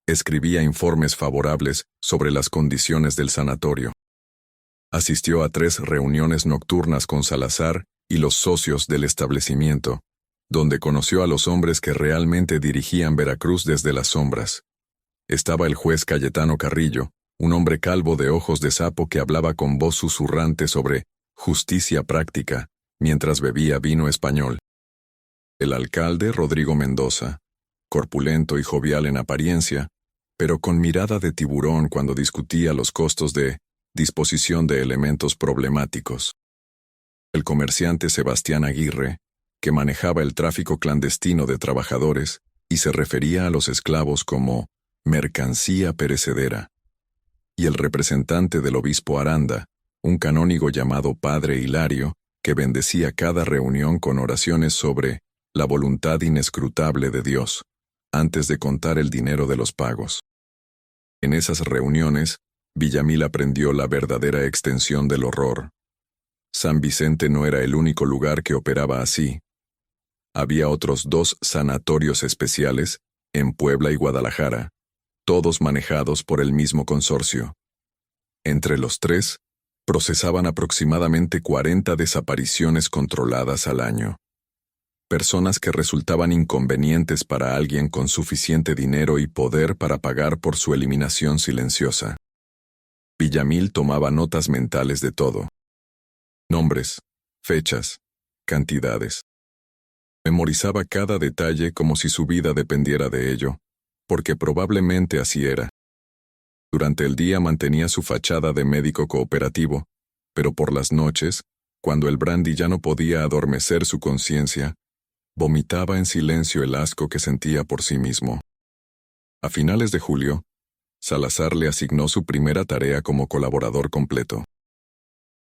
escribía informes favorables sobre las condiciones del sanatorio. Asistió a 3 reuniones nocturnas con Salazar y los socios del establecimiento, donde conoció a los hombres que realmente dirigían Veracruz desde las sombras. Estaba el juez Cayetano Carrillo, un hombre calvo de ojos de sapo que hablaba con voz susurrante sobre justicia práctica, mientras bebía vino español. El alcalde Rodrigo Mendoza, corpulento y jovial en apariencia, pero con mirada de tiburón cuando discutía los costos de disposición de elementos problemáticos. El comerciante Sebastián Aguirre, que manejaba el tráfico clandestino de trabajadores y se refería a los esclavos como mercancía perecedera. Y el representante del obispo Aranda, un canónigo llamado Padre Hilario, que bendecía cada reunión con oraciones sobre la voluntad inescrutable de Dios, antes de contar el dinero de los pagos. En esas reuniones, Villamil aprendió la verdadera extensión del horror. San Vicente no era el único lugar que operaba así. Había otros 2 sanatorios especiales, en Puebla y Guadalajara, todos manejados por el mismo consorcio. Entre los 3, procesaban aproximadamente 40 desapariciones controladas al año. Personas que resultaban inconvenientes para alguien con suficiente dinero y poder para pagar por su eliminación silenciosa. Villamil tomaba notas mentales de todo. Nombres, fechas, cantidades. Memorizaba cada detalle como si su vida dependiera de ello, porque probablemente así era. Durante el día mantenía su fachada de médico cooperativo, pero por las noches, cuando el brandy ya no podía adormecer su conciencia, vomitaba en silencio el asco que sentía por sí mismo. A finales de julio, Salazar le asignó su primera tarea como colaborador completo.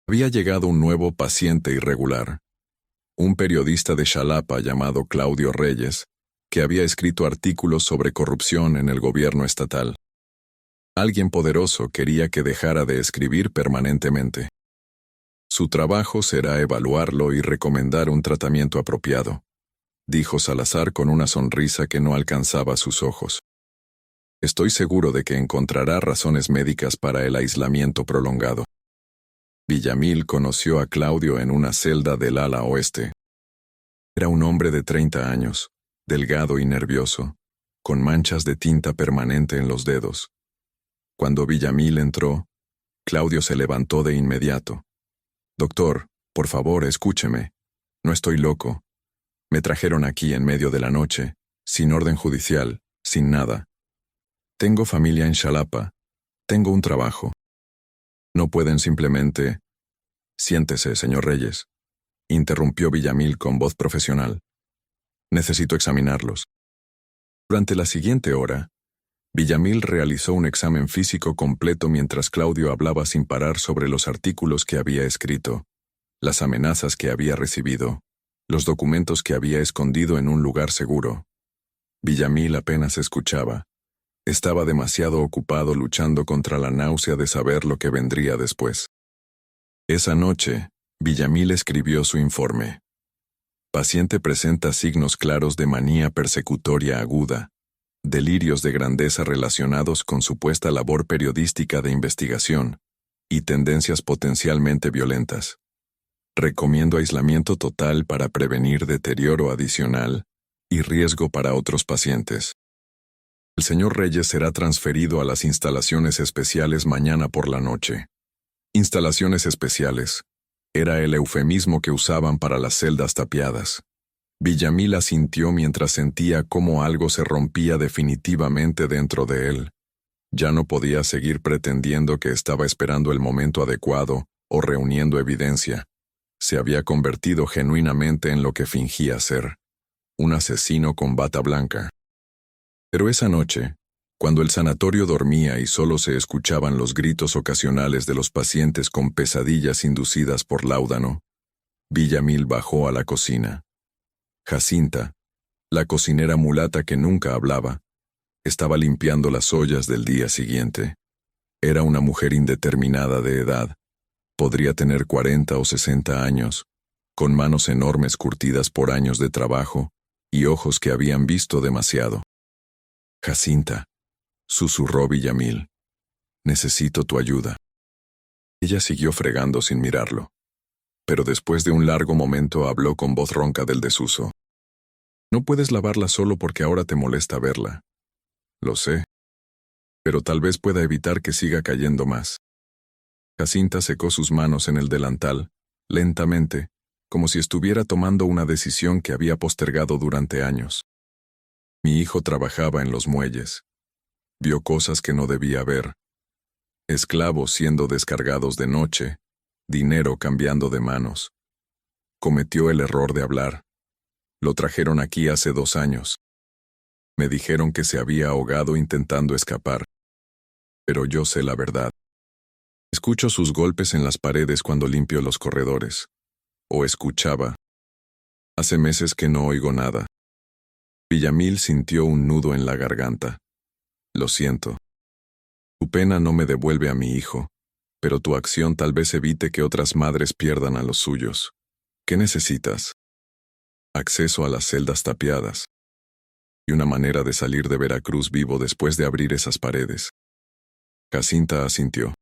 Había llegado un nuevo paciente irregular, un periodista de Xalapa llamado Claudio Reyes, que había escrito artículos sobre corrupción en el gobierno estatal. Alguien poderoso quería que dejara de escribir permanentemente. Su trabajo será evaluarlo y recomendar un tratamiento apropiado, dijo Salazar con una sonrisa que no alcanzaba sus ojos. Estoy seguro de que encontrará razones médicas para el aislamiento prolongado. Villamil conoció a Claudio en una celda del ala oeste. Era un hombre de 30 años, delgado y nervioso, con manchas de tinta permanente en los dedos. Cuando Villamil entró, Claudio se levantó de inmediato. «Doctor, por favor, escúcheme. No estoy loco. Me trajeron aquí en medio de la noche, sin orden judicial, sin nada. Tengo familia en Xalapa. Tengo un trabajo. No pueden simplemente...» «Siéntese, señor Reyes», interrumpió Villamil con voz profesional. «Necesito examinarlos». Durante la siguiente hora, Villamil realizó un examen físico completo mientras Claudio hablaba sin parar sobre los artículos que había escrito, las amenazas que había recibido, los documentos que había escondido en un lugar seguro. Villamil apenas escuchaba. Estaba demasiado ocupado luchando contra la náusea de saber lo que vendría después. Esa noche, Villamil escribió su informe. Paciente presenta signos claros de manía persecutoria aguda, delirios de grandeza relacionados con supuesta labor periodística de investigación, y tendencias potencialmente violentas. Recomiendo aislamiento total para prevenir deterioro adicional y riesgo para otros pacientes. El señor Reyes será transferido a las instalaciones especiales mañana por la noche. Instalaciones especiales. Era el eufemismo que usaban para las celdas tapiadas. Villamil asintió mientras sentía cómo algo se rompía definitivamente dentro de él. Ya no podía seguir pretendiendo que estaba esperando el momento adecuado o reuniendo evidencia. Se había convertido genuinamente en lo que fingía ser, un asesino con bata blanca. Pero esa noche, cuando el sanatorio dormía y solo se escuchaban los gritos ocasionales de los pacientes con pesadillas inducidas por láudano, Villamil bajó a la cocina. Jacinta, la cocinera mulata que nunca hablaba, estaba limpiando las ollas del día siguiente. Era una mujer indeterminada de edad. Podría tener 40 o 60 años, con manos enormes curtidas por años de trabajo y ojos que habían visto demasiado. Jacinta, susurró Villamil, necesito tu ayuda. Ella siguió fregando sin mirarlo, pero después de un largo momento habló con voz ronca del desuso. No puedes lavarla solo porque ahora te molesta verla. Lo sé, pero tal vez pueda evitar que siga cayendo más. Jacinta secó sus manos en el delantal, lentamente, como si estuviera tomando una decisión que había postergado durante años. Mi hijo trabajaba en los muelles. Vio cosas que no debía ver. Esclavos siendo descargados de noche, dinero cambiando de manos. Cometió el error de hablar. Lo trajeron aquí hace 2 años. Me dijeron que se había ahogado intentando escapar. Pero yo sé la verdad. Escucho sus golpes en las paredes cuando limpio los corredores. O escuchaba. Hace meses que no oigo nada. Villamil sintió un nudo en la garganta. Lo siento. Tu pena no me devuelve a mi hijo, pero tu acción tal vez evite que otras madres pierdan a los suyos. ¿Qué necesitas? Acceso a las celdas tapiadas. Y una manera de salir de Veracruz vivo después de abrir esas paredes. Jacinta asintió.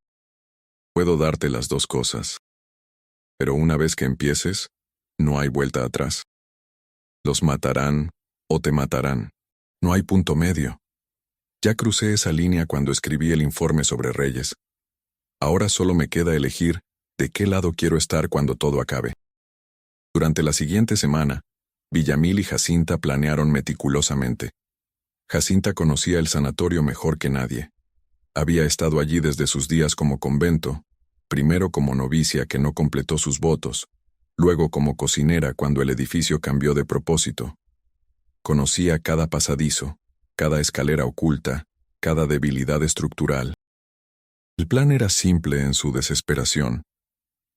Puedo darte las 2 cosas. Pero una vez que empieces, no hay vuelta atrás. Los matarán o te matarán. No hay punto medio. Ya crucé esa línea cuando escribí el informe sobre Reyes. Ahora solo me queda elegir de qué lado quiero estar cuando todo acabe. Durante la siguiente semana, Villamil y Jacinta planearon meticulosamente. Jacinta conocía el sanatorio mejor que nadie. Había estado allí desde sus días como convento, primero como novicia que no completó sus votos, luego como cocinera cuando el edificio cambió de propósito. Conocía cada pasadizo, cada escalera oculta, cada debilidad estructural. El plan era simple en su desesperación.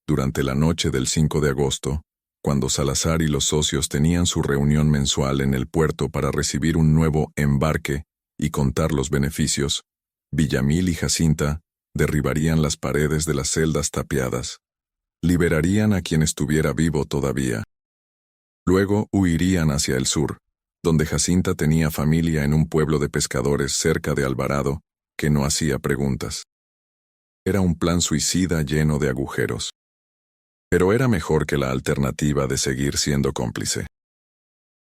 Durante la noche del 5 de agosto, cuando Salazar y los socios tenían su reunión mensual en el puerto para recibir un nuevo embarque y contar los beneficios, Villamil y Jacinta derribarían las paredes de las celdas tapiadas. Liberarían a quien estuviera vivo todavía. Luego huirían hacia el sur, donde Jacinta tenía familia en un pueblo de pescadores cerca de Alvarado, que no hacía preguntas. Era un plan suicida lleno de agujeros. Pero era mejor que la alternativa de seguir siendo cómplice.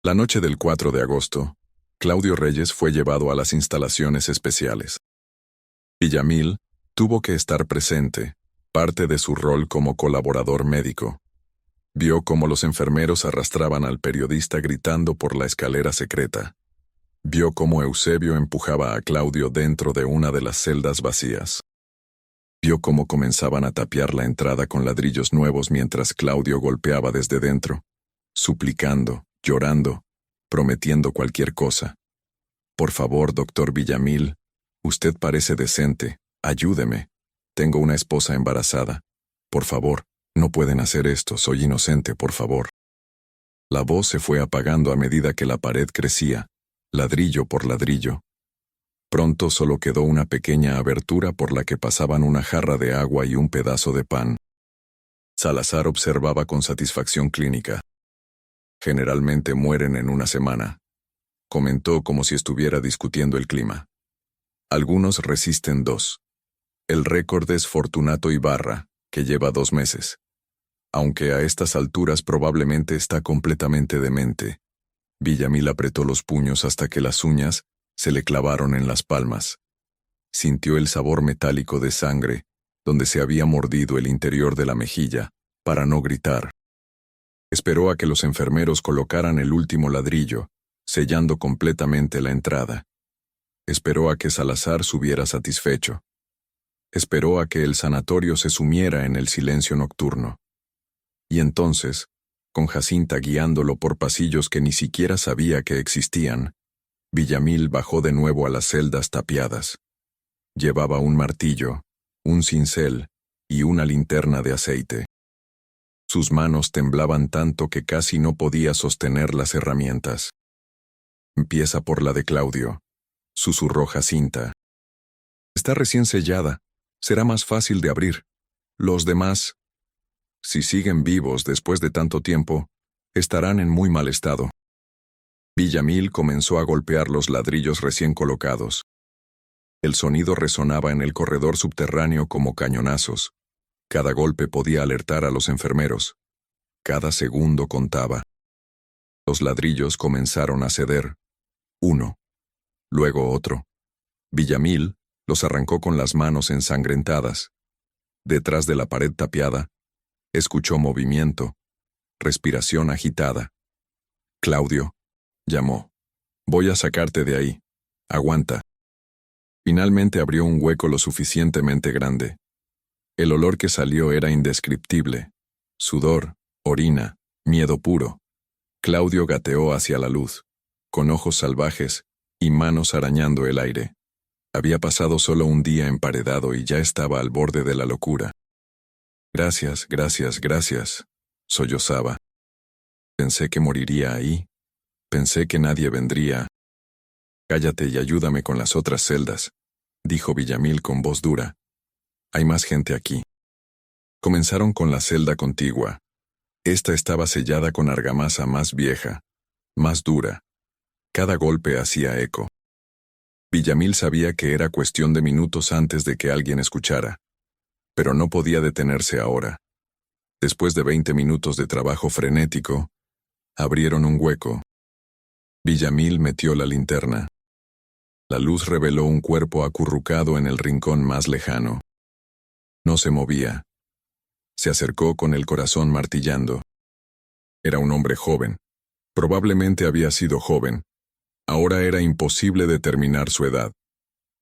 La noche del 4 de agosto, Claudio Reyes fue llevado a las instalaciones especiales. Villamil tuvo que estar presente, parte de su rol como colaborador médico. Vio cómo los enfermeros arrastraban al periodista gritando por la escalera secreta. Vio cómo Eusebio empujaba a Claudio dentro de una de las celdas vacías. Vio cómo comenzaban a tapiar la entrada con ladrillos nuevos mientras Claudio golpeaba desde dentro, suplicando, llorando, prometiendo cualquier cosa. Por favor, doctor Villamil, usted parece decente, ayúdeme. Tengo una esposa embarazada. Por favor, no pueden hacer esto, soy inocente, por favor. La voz se fue apagando a medida que la pared crecía, ladrillo por ladrillo. Pronto solo quedó una pequeña abertura por la que pasaban una jarra de agua y un pedazo de pan. Salazar observaba con satisfacción clínica. Generalmente mueren en una semana, comentó como si estuviera discutiendo el clima. Algunos resisten 2. El récord es Fortunato Ibarra, que lleva 2 meses. Aunque a estas alturas probablemente está completamente demente. Villamil apretó los puños hasta que las uñas se le clavaron en las palmas. Sintió el sabor metálico de sangre, donde se había mordido el interior de la mejilla, para no gritar. Esperó a que los enfermeros colocaran el último ladrillo, sellando completamente la entrada. Esperó a que Salazar subiera satisfecho. Esperó a que el sanatorio se sumiera en el silencio nocturno. Y entonces, con Jacinta guiándolo por pasillos que ni siquiera sabía que existían, Villamil bajó de nuevo a las celdas tapiadas. Llevaba un martillo, un cincel y una linterna de aceite. Sus manos temblaban tanto que casi no podía sostener las herramientas. «Empieza por la de Claudio», susurró Jacinta. «Está recién sellada. Será más fácil de abrir. Los demás, si siguen vivos después de tanto tiempo, estarán en muy mal estado». Villamil comenzó a golpear los ladrillos recién colocados. El sonido resonaba en el corredor subterráneo como cañonazos. Cada golpe podía alertar a los enfermeros. Cada segundo contaba. Los ladrillos comenzaron a ceder. Uno. Luego otro. Villamil los arrancó con las manos ensangrentadas. Detrás de la pared tapiada, escuchó movimiento, respiración agitada. «Claudio», llamó. «Voy a sacarte de ahí. Aguanta». Finalmente abrió un hueco lo suficientemente grande. El olor que salió era indescriptible. Sudor, orina, miedo puro. Claudio gateó hacia la luz, con ojos salvajes y manos arañando el aire. Había pasado solo un día emparedado y ya estaba al borde de la locura. «Gracias, gracias, gracias», sollozaba. «Pensé que moriría ahí. Pensé que nadie vendría». «Cállate y ayúdame con las otras celdas», dijo Villamil con voz dura. «Hay más gente aquí». Comenzaron con la celda contigua. Esta estaba sellada con argamasa más vieja, más dura. Cada golpe hacía eco. Villamil sabía que era cuestión de minutos antes de que alguien escuchara. Pero no podía detenerse ahora. Después de 20 minutos de trabajo frenético, abrieron un hueco. Villamil metió la linterna. La luz reveló un cuerpo acurrucado en el rincón más lejano. No se movía. Se acercó con el corazón martillando. Era un hombre joven. Probablemente había sido joven. Ahora era imposible determinar su edad.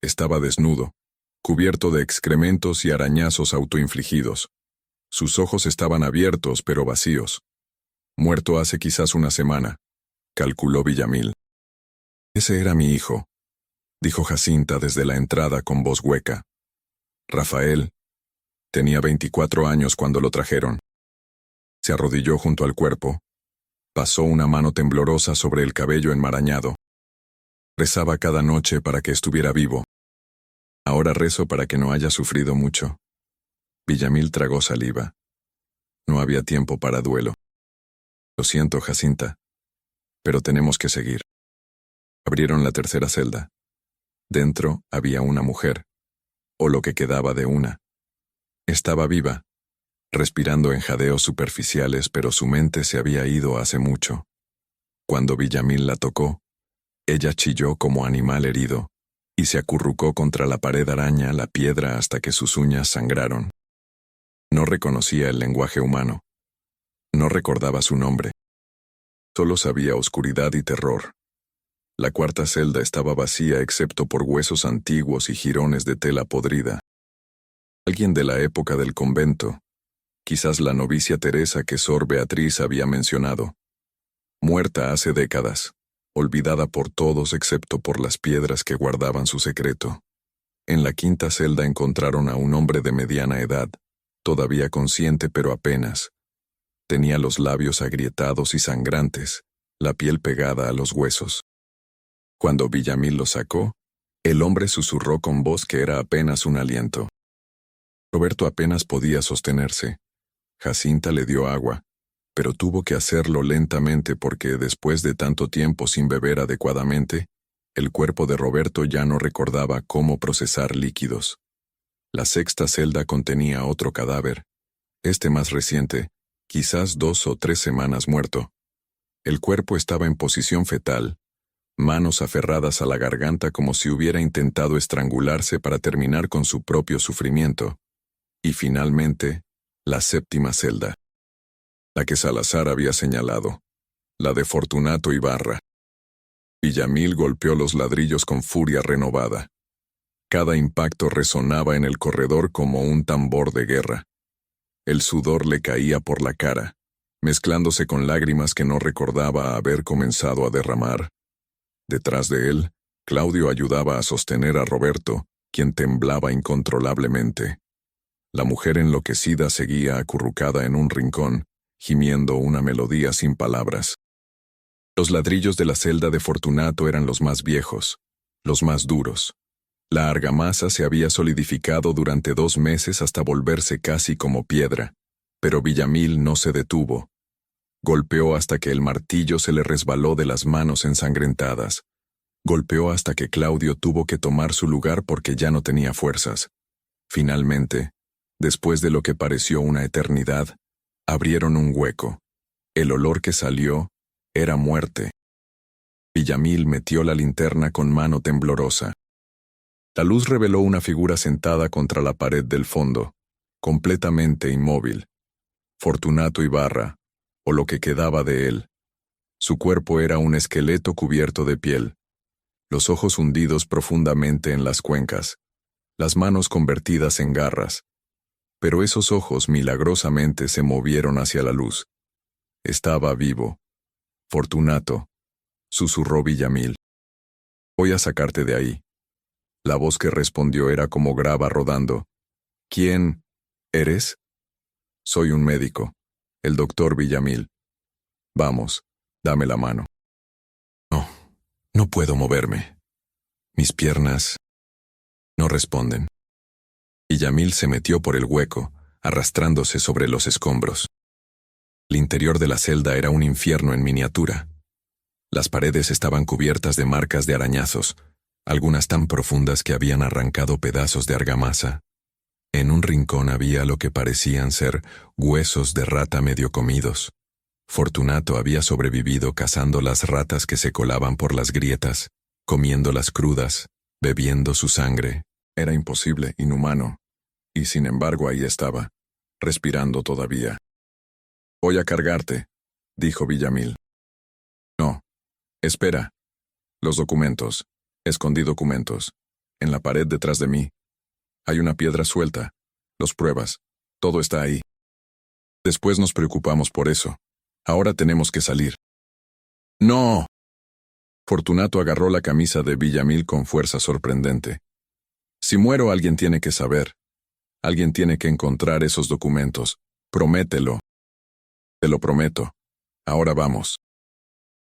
Estaba desnudo, cubierto de excrementos y arañazos autoinfligidos. Sus ojos estaban abiertos pero vacíos. Muerto hace quizás una semana, calculó Villamil. «Ese era mi hijo», dijo Jacinta desde la entrada con voz hueca. «Rafael. Tenía 24 años cuando lo trajeron». Se arrodilló junto al cuerpo. Pasó una mano temblorosa sobre el cabello enmarañado. Rezaba cada noche para que estuviera vivo. Ahora rezo para que no haya sufrido mucho. Villamil tragó saliva. No había tiempo para duelo. «Lo siento, Jacinta, pero tenemos que seguir». Abrieron la tercera celda. Dentro había una mujer, o lo que quedaba de una. Estaba viva, respirando en jadeos superficiales, pero su mente se había ido hace mucho. Cuando Villamil la tocó, ella chilló como animal herido, y se acurrucó contra la pared araña, la piedra, hasta que sus uñas sangraron. No reconocía el lenguaje humano. No recordaba su nombre. Solo sabía oscuridad y terror. La cuarta celda estaba vacía excepto por huesos antiguos y jirones de tela podrida. Alguien de la época del convento, quizás la novicia Teresa que Sor Beatriz había mencionado. Muerta hace décadas, olvidada por todos excepto por las piedras que guardaban su secreto. En la quinta celda encontraron a un hombre de mediana edad, todavía consciente pero apenas. Tenía los labios agrietados y sangrantes, la piel pegada a los huesos. Cuando Villamil lo sacó, el hombre susurró con voz que era apenas un aliento. Roberto apenas podía sostenerse. Jacinta le dio agua, pero tuvo que hacerlo lentamente porque después de tanto tiempo sin beber adecuadamente, el cuerpo de Roberto ya no recordaba cómo procesar líquidos. La sexta celda contenía otro cadáver, este más reciente, quizás 2 o 3 semanas muerto. El cuerpo estaba en posición fetal, manos aferradas a la garganta como si hubiera intentado estrangularse para terminar con su propio sufrimiento. Y finalmente, la séptima celda. La que Salazar había señalado, la de Fortunato Ibarra. Villamil golpeó los ladrillos con furia renovada. Cada impacto resonaba en el corredor como un tambor de guerra. El sudor le caía por la cara, mezclándose con lágrimas que no recordaba haber comenzado a derramar. Detrás de él, Claudio ayudaba a sostener a Roberto, quien temblaba incontrolablemente. La mujer enloquecida seguía acurrucada en un rincón, gimiendo una melodía sin palabras. Los ladrillos de la celda de Fortunato eran los más viejos, los más duros. La argamasa se había solidificado durante 2 meses hasta volverse casi como piedra, pero Villamil no se detuvo. Golpeó hasta que el martillo se le resbaló de las manos ensangrentadas. Golpeó hasta que Claudio tuvo que tomar su lugar porque ya no tenía fuerzas. Finalmente, después de lo que pareció una eternidad, abrieron un hueco. El olor que salió era muerte. Villamil metió la linterna con mano temblorosa. La luz reveló una figura sentada contra la pared del fondo, completamente inmóvil. Fortunato Ibarra, o lo que quedaba de él. Su cuerpo era un esqueleto cubierto de piel, los ojos hundidos profundamente en las cuencas, las manos convertidas en garras. Pero esos ojos milagrosamente se movieron hacia la luz. Estaba vivo. Fortunato, susurró Villamil. Voy a sacarte de ahí. La voz que respondió era como grava rodando. ¿Quién eres? Soy un médico, el doctor Villamil. Vamos, dame la mano. No, no puedo moverme. Mis piernas no responden. Villamil se metió por el hueco, arrastrándose sobre los escombros. El interior de la celda era un infierno en miniatura. Las paredes estaban cubiertas de marcas de arañazos, algunas tan profundas que habían arrancado pedazos de argamasa. En un rincón había lo que parecían ser huesos de rata medio comidos. Fortunato había sobrevivido cazando las ratas que se colaban por las grietas, comiéndolas crudas, bebiendo su sangre. Era imposible, inhumano. Y sin embargo ahí estaba, respirando todavía. Voy a cargarte, dijo Villamil. No. Espera. Los documentos. Escondí documentos. En la pared detrás de mí. Hay una piedra suelta. Los pruebas. Todo está ahí. Después nos preocupamos por eso. Ahora tenemos que salir. ¡No! Fortunato agarró la camisa de Villamil con fuerza sorprendente. Si muero, alguien tiene que saber. Alguien tiene que encontrar esos documentos. Promételo. Te lo prometo. Ahora vamos.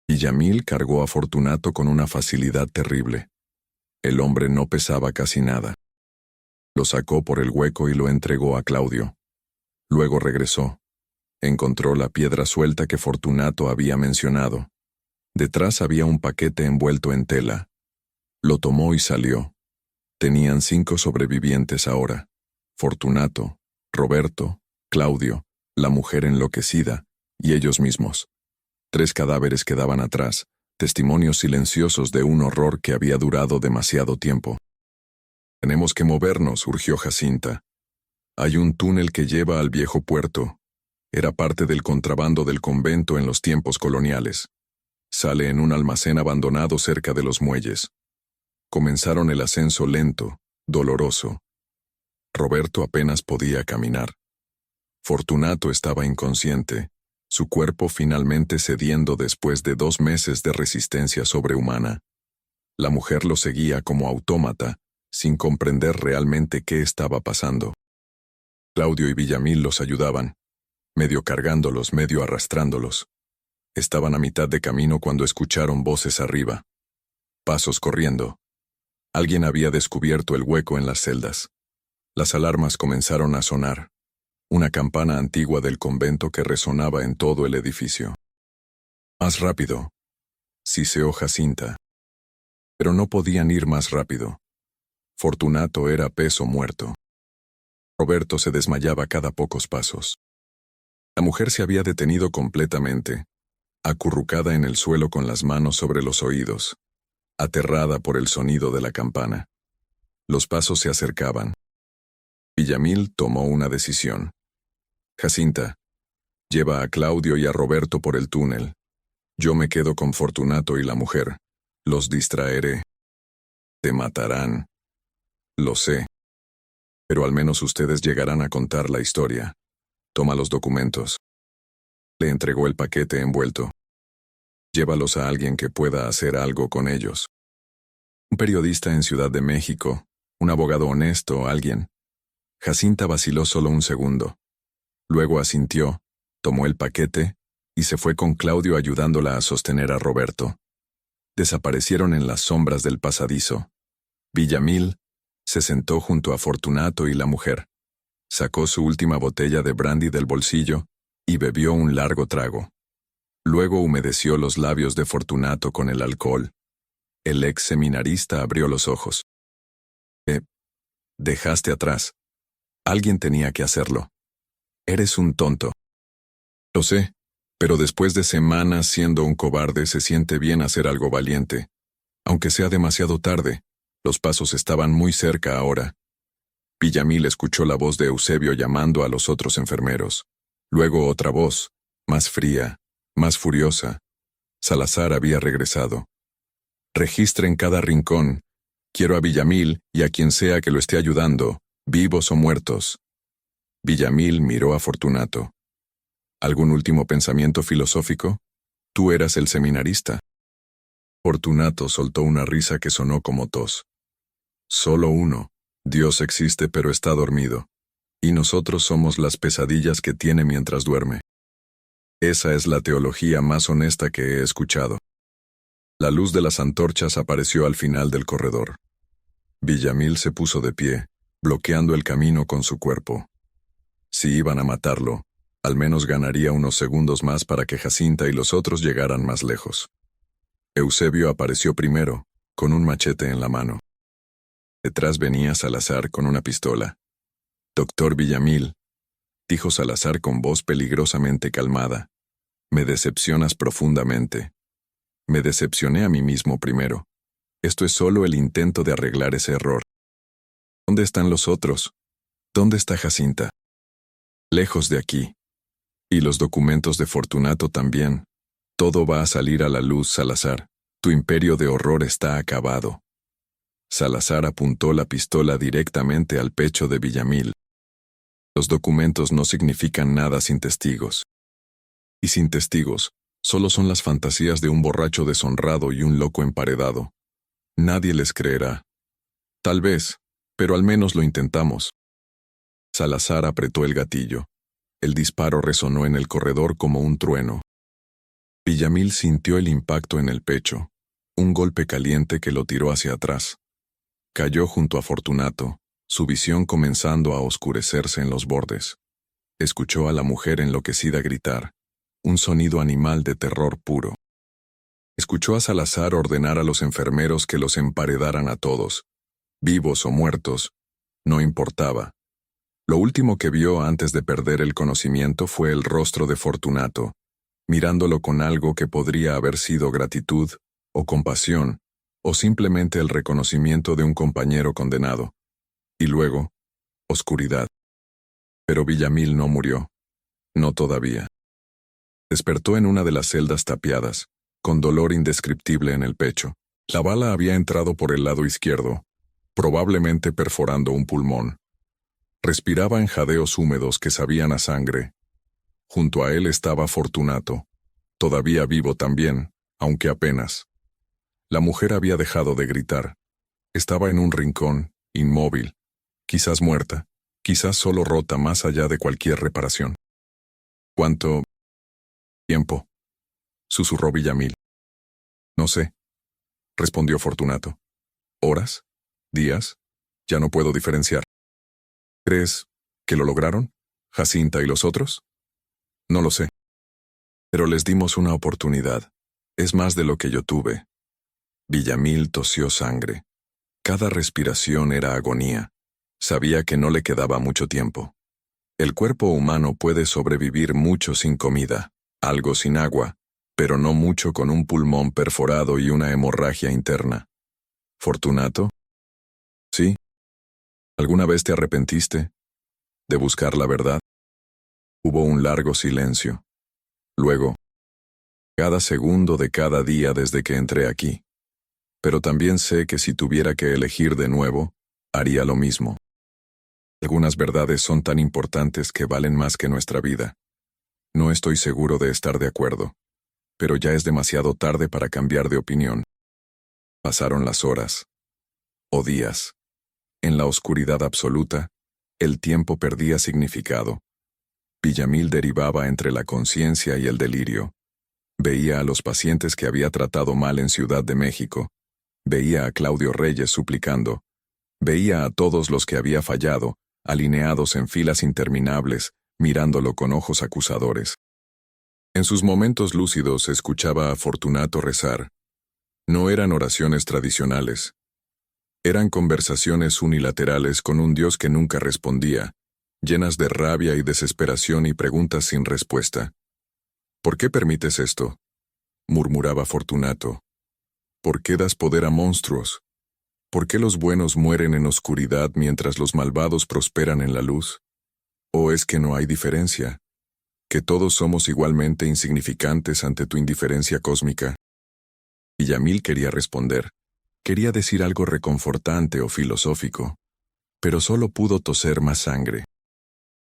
Villamil cargó a Fortunato con una facilidad terrible. El hombre no pesaba casi nada. Lo sacó por el hueco y lo entregó a Claudio. Luego regresó. Encontró la piedra suelta que Fortunato había mencionado. Detrás había un paquete envuelto en tela. Lo tomó y salió. Tenían 5 sobrevivientes ahora. Fortunato, Roberto, Claudio, la mujer enloquecida, y ellos mismos. 3 cadáveres quedaban atrás, testimonios silenciosos de un horror que había durado demasiado tiempo. Tenemos que movernos, urgió Jacinta. Hay un túnel que lleva al viejo puerto. Era parte del contrabando del convento en los tiempos coloniales. Sale en un almacén abandonado cerca de los muelles. Comenzaron el ascenso lento, doloroso. Roberto apenas podía caminar. Fortunato estaba inconsciente, su cuerpo finalmente cediendo después de 2 meses de resistencia sobrehumana. La mujer lo seguía como autómata, sin comprender realmente qué estaba pasando. Claudio y Villamil los ayudaban, medio cargándolos, medio arrastrándolos. Estaban a mitad de camino cuando escucharon voces arriba. Pasos corriendo. Alguien había descubierto el hueco en las celdas. Las alarmas comenzaron a sonar. Una campana antigua del convento que resonaba en todo el edificio. Más rápido, siseó Jacinta. Pero no podían ir más rápido. Fortunato era peso muerto. Roberto se desmayaba cada pocos pasos. La mujer se había detenido completamente, acurrucada en el suelo con las manos sobre los oídos, aterrada por el sonido de la campana. Los pasos se acercaban. Villamil tomó una decisión. Jacinta, lleva a Claudio y a Roberto por el túnel. Yo me quedo con Fortunato y la mujer. Los distraeré. Te matarán. Lo sé. Pero al menos ustedes llegarán a contar la historia. Toma los documentos. Le entregó el paquete envuelto. Llévalos a alguien que pueda hacer algo con ellos. Un periodista en Ciudad de México, un abogado honesto, alguien. Jacinta vaciló solo un segundo. Luego asintió, tomó el paquete y se fue con Claudio ayudándola a sostener a Roberto. Desaparecieron en las sombras del pasadizo. Villamil se sentó junto a Fortunato y la mujer. Sacó su última botella de brandy del bolsillo y bebió un largo trago. Luego humedeció los labios de Fortunato con el alcohol. El ex seminarista abrió los ojos. Dejaste atrás. Alguien tenía que hacerlo. Eres un tonto. Lo sé, pero después de semanas siendo un cobarde se siente bien hacer algo valiente. Aunque sea demasiado tarde, los pasos estaban muy cerca ahora. Villamil escuchó la voz de Eusebio llamando a los otros enfermeros. Luego otra voz, más fría, más furiosa. Salazar había regresado. Registren cada rincón. Quiero a Villamil y a quien sea que lo esté ayudando, vivos o muertos. Villamil miró a Fortunato. ¿Algún último pensamiento filosófico? Tú eras el seminarista. Fortunato soltó una risa que sonó como tos. Solo uno. Dios existe pero está dormido. Y nosotros somos las pesadillas que tiene mientras duerme. Esa es la teología más honesta que he escuchado. La luz de las antorchas apareció al final del corredor. Villamil se puso de pie, bloqueando el camino con su cuerpo. Si iban a matarlo, al menos ganaría unos segundos más para que Jacinta y los otros llegaran más lejos. Eusebio apareció primero, con un machete en la mano. Detrás venía Salazar con una pistola. «Doctor Villamil», dijo Salazar con voz peligrosamente calmada, «me decepcionas profundamente. Me decepcioné a mí mismo primero. Esto es solo el intento de arreglar ese error. ¿Dónde están los otros? ¿Dónde está Jacinta? Lejos de aquí. Y los documentos de Fortunato también. Todo va a salir a la luz, Salazar. Tu imperio de horror está acabado». Salazar apuntó la pistola directamente al pecho de Villamil. Los documentos no significan nada sin testigos. Y sin testigos, solo son las fantasías de un borracho deshonrado y un loco emparedado. Nadie les creerá. Tal vez, pero al menos lo intentamos. Salazar apretó el gatillo. El disparo resonó en el corredor como un trueno. Villamil sintió el impacto en el pecho, un golpe caliente que lo tiró hacia atrás. Cayó junto a Fortunato, su visión comenzando a oscurecerse en los bordes. Escuchó a la mujer enloquecida gritar, un sonido animal de terror puro. Escuchó a Salazar ordenar a los enfermeros que los emparedaran a todos, vivos o muertos, no importaba. Lo último que vio antes de perder el conocimiento fue el rostro de Fortunato, mirándolo con algo que podría haber sido gratitud, o compasión, o simplemente el reconocimiento de un compañero condenado. Y luego, oscuridad. Pero Villamil no murió. No todavía. Despertó en una de las celdas tapiadas, con dolor indescriptible en el pecho. La bala había entrado por el lado izquierdo, probablemente perforando un pulmón. Respiraba en jadeos húmedos que sabían a sangre. Junto a él estaba Fortunato, todavía vivo también, aunque apenas. La mujer había dejado de gritar. Estaba en un rincón, inmóvil, quizás muerta, quizás solo rota más allá de cualquier reparación. ¿Cuánto tiempo?, susurró Villamil. No sé, respondió Fortunato. ¿Horas? ¿Días? Ya no puedo diferenciar. ¿Crees que lo lograron, Jacinta y los otros? No lo sé. Pero les dimos una oportunidad. Es más de lo que yo tuve. Villamil tosió sangre. Cada respiración era agonía. Sabía que no le quedaba mucho tiempo. El cuerpo humano puede sobrevivir mucho sin comida, algo sin agua, pero no mucho con un pulmón perforado y una hemorragia interna. ¿Fortunato? ¿Sí? ¿Alguna vez te arrepentiste de buscar la verdad? Hubo un largo silencio. Luego, cada segundo de cada día desde que entré aquí. Pero también sé que si tuviera que elegir de nuevo, haría lo mismo. Algunas verdades son tan importantes que valen más que nuestra vida. No estoy seguro de estar de acuerdo, pero ya es demasiado tarde para cambiar de opinión. Pasaron las horas, o días. En la oscuridad absoluta, el tiempo perdía significado. Villamil derivaba entre la conciencia y el delirio. Veía a los pacientes que había tratado mal en Ciudad de México. Veía a Claudio Reyes suplicando. Veía a todos los que había fallado, alineados en filas interminables, mirándolo con ojos acusadores. En sus momentos lúcidos escuchaba a Fortunato rezar. No eran oraciones tradicionales. Eran conversaciones unilaterales con un Dios que nunca respondía, llenas de rabia y desesperación y preguntas sin respuesta. ¿Por qué permites esto?, murmuraba Fortunato. ¿Por qué das poder a monstruos? ¿Por qué los buenos mueren en oscuridad mientras los malvados prosperan en la luz? ¿O es que no hay diferencia? ¿Que todos somos igualmente insignificantes ante tu indiferencia cósmica? Villamil quería responder. Quería decir algo reconfortante o filosófico, pero solo pudo toser más sangre.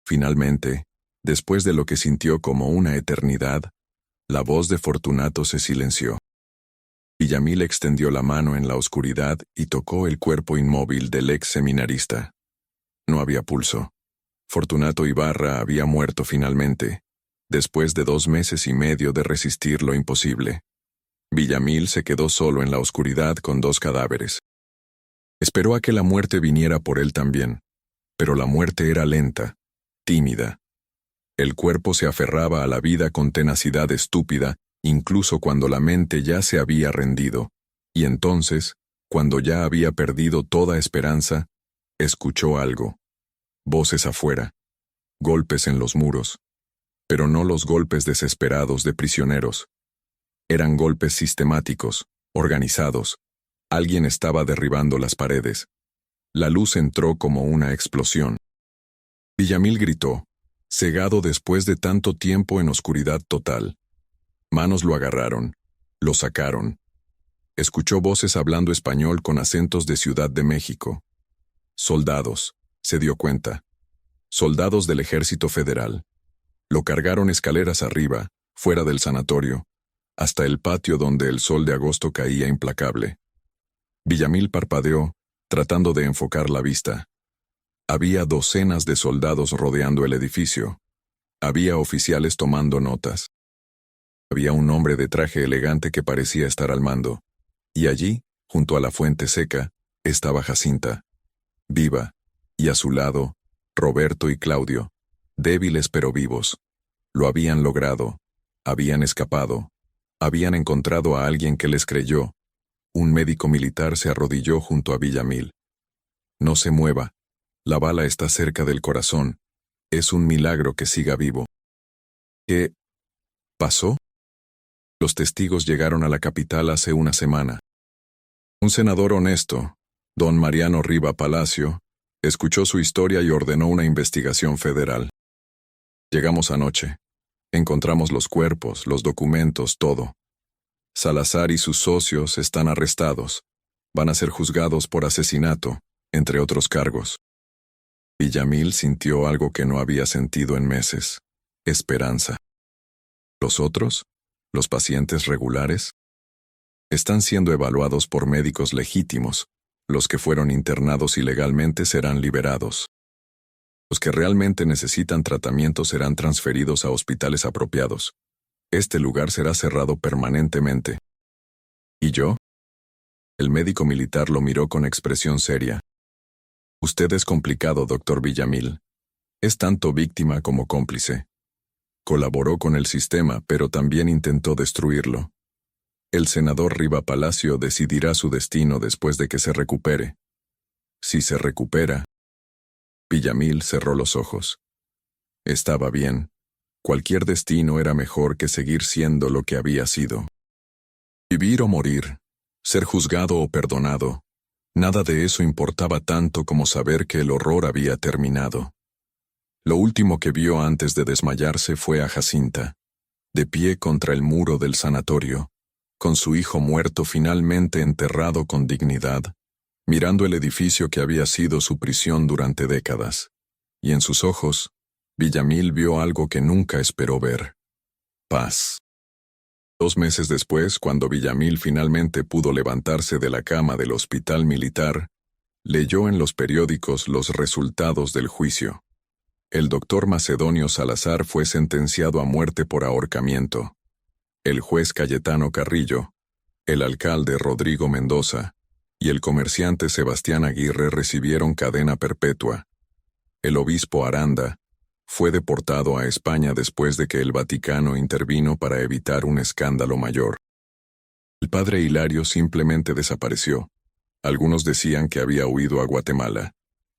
Finalmente, después de lo que sintió como una eternidad, la voz de Fortunato se silenció. Villamil extendió la mano en la oscuridad y tocó el cuerpo inmóvil del ex seminarista. No había pulso. Fortunato Ibarra había muerto finalmente, después de 2 meses y medio de resistir lo imposible. Villamil se quedó solo en la oscuridad con 2 cadáveres. Esperó a que la muerte viniera por él también, pero la muerte era lenta, tímida. El cuerpo se aferraba a la vida con tenacidad estúpida, incluso cuando la mente ya se había rendido, y entonces, cuando ya había perdido toda esperanza, escuchó algo. Voces afuera, golpes en los muros, pero no los golpes desesperados de prisioneros. Eran golpes sistemáticos, organizados. Alguien estaba derribando las paredes. La luz entró como una explosión. Villamil gritó, cegado después de tanto tiempo en oscuridad total. Manos lo agarraron, lo sacaron. Escuchó voces hablando español con acentos de Ciudad de México. Soldados, se dio cuenta. Soldados del Ejército Federal. Lo cargaron escaleras arriba, fuera del sanatorio, hasta el patio donde el sol de agosto caía implacable. Villamil parpadeó, tratando de enfocar la vista. Había docenas de soldados rodeando el edificio. Había oficiales tomando notas. Había un hombre de traje elegante que parecía estar al mando. Y allí, junto a la fuente seca, estaba Jacinta. Viva, y a su lado, Roberto y Claudio, débiles pero vivos. Lo habían logrado. Habían escapado. Habían encontrado a alguien que les creyó. Un médico militar se arrodilló junto a Villamil. No se mueva. La bala está cerca del corazón. Es un milagro que siga vivo. ¿Qué pasó? Los testigos llegaron a la capital hace una semana. Un senador honesto, don Mariano Riva Palacio, escuchó su historia y ordenó una investigación federal. Llegamos anoche. Encontramos los cuerpos, los documentos, todo. Salazar y sus socios están arrestados. Van a ser juzgados por asesinato, entre otros cargos. Villamil sintió algo que no había sentido en meses: esperanza. ¿Los otros? ¿Los pacientes regulares? Están siendo evaluados por médicos legítimos. Los que fueron internados ilegalmente serán liberados. Los que realmente necesitan tratamiento serán transferidos a hospitales apropiados. Este lugar será cerrado permanentemente. ¿Y yo? El médico militar lo miró con expresión seria. Usted es complicado, doctor Villamil. Es tanto víctima como cómplice. Colaboró con el sistema, pero también intentó destruirlo. El senador Riva Palacio decidirá su destino después de que se recupere. Si se recupera, Villamil cerró los ojos. Estaba bien. Cualquier destino era mejor que seguir siendo lo que había sido. Vivir o morir, ser juzgado o perdonado, nada de eso importaba tanto como saber que el horror había terminado. Lo último que vio antes de desmayarse fue a Jacinta, de pie contra el muro del sanatorio, con su hijo muerto finalmente enterrado con dignidad, mirando el edificio que había sido su prisión durante décadas. Y en sus ojos, Villamil vio algo que nunca esperó ver: paz. 2 meses después, cuando Villamil finalmente pudo levantarse de la cama del hospital militar, leyó en los periódicos los resultados del juicio. El doctor Macedonio Salazar fue sentenciado a muerte por ahorcamiento. El juez Cayetano Carrillo, el alcalde Rodrigo Mendoza y el comerciante Sebastián Aguirre recibieron cadena perpetua. El obispo Aranda fue deportado a España después de que el Vaticano intervino para evitar un escándalo mayor. El padre Hilario simplemente desapareció. Algunos decían que había huido a Guatemala.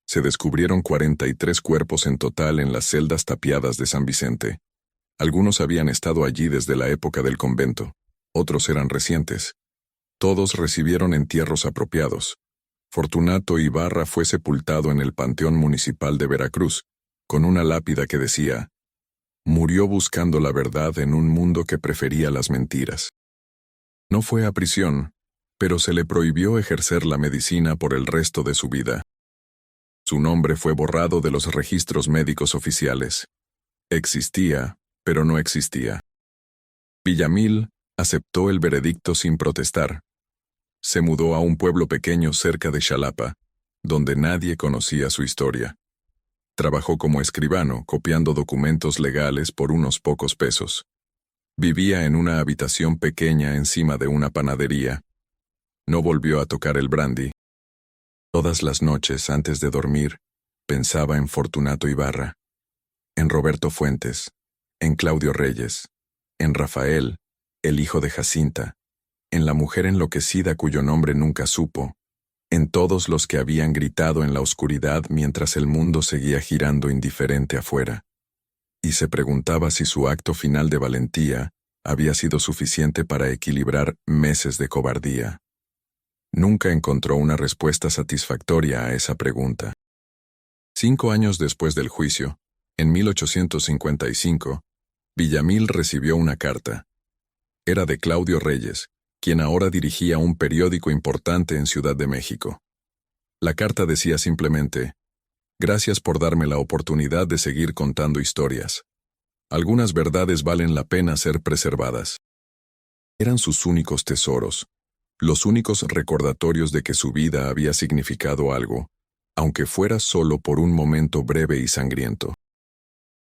Se descubrieron 43 cuerpos en total en las celdas tapiadas de San Vicente. Algunos habían estado allí desde la época del convento, otros eran recientes. Todos recibieron entierros apropiados. Fortunato Ibarra fue sepultado en el Panteón Municipal de Veracruz, con una lápida que decía: murió buscando la verdad en un mundo que prefería las mentiras. No fue a prisión, pero se le prohibió ejercer la medicina por el resto de su vida. Su nombre fue borrado de los registros médicos oficiales. Existía, pero no existía. Villamil aceptó el veredicto sin protestar. Se mudó a un pueblo pequeño cerca de Xalapa, donde nadie conocía su historia. Trabajó como escribano, copiando documentos legales por unos pocos pesos. Vivía en una habitación pequeña encima de una panadería. No volvió a tocar el brandy. Todas las noches, antes de dormir, pensaba en Fortunato Ibarra, en Roberto Fuentes, en Claudio Reyes, en Rafael, el hijo de Jacinta, en la mujer enloquecida cuyo nombre nunca supo, en todos los que habían gritado en la oscuridad mientras el mundo seguía girando indiferente afuera. Y se preguntaba si su acto final de valentía había sido suficiente para equilibrar meses de cobardía. Nunca encontró una respuesta satisfactoria a esa pregunta. 5 años después del juicio, en 1855, Villamil recibió una carta. Era de Claudio Reyes, quien ahora dirigía un periódico importante en Ciudad de México. La carta decía simplemente: gracias por darme la oportunidad de seguir contando historias. Algunas verdades valen la pena ser preservadas. Eran sus únicos tesoros, los únicos recordatorios de que su vida había significado algo, aunque fuera solo por un momento breve y sangriento.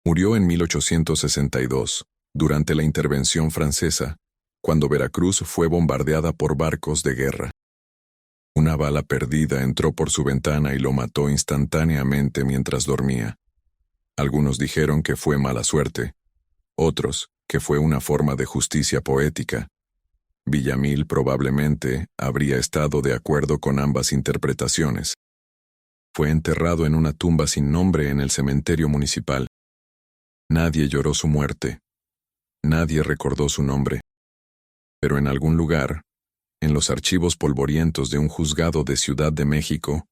Murió en 1862, durante la intervención francesa, cuando Veracruz fue bombardeada por barcos de guerra. Una bala perdida entró por su ventana y lo mató instantáneamente mientras dormía. Algunos dijeron que fue mala suerte, otros que fue una forma de justicia poética. Villamil probablemente habría estado de acuerdo con ambas interpretaciones. Fue enterrado en una tumba sin nombre en el cementerio municipal. Nadie lloró su muerte. Nadie recordó su nombre. Pero en algún lugar, en los archivos polvorientos de un juzgado de Ciudad de México,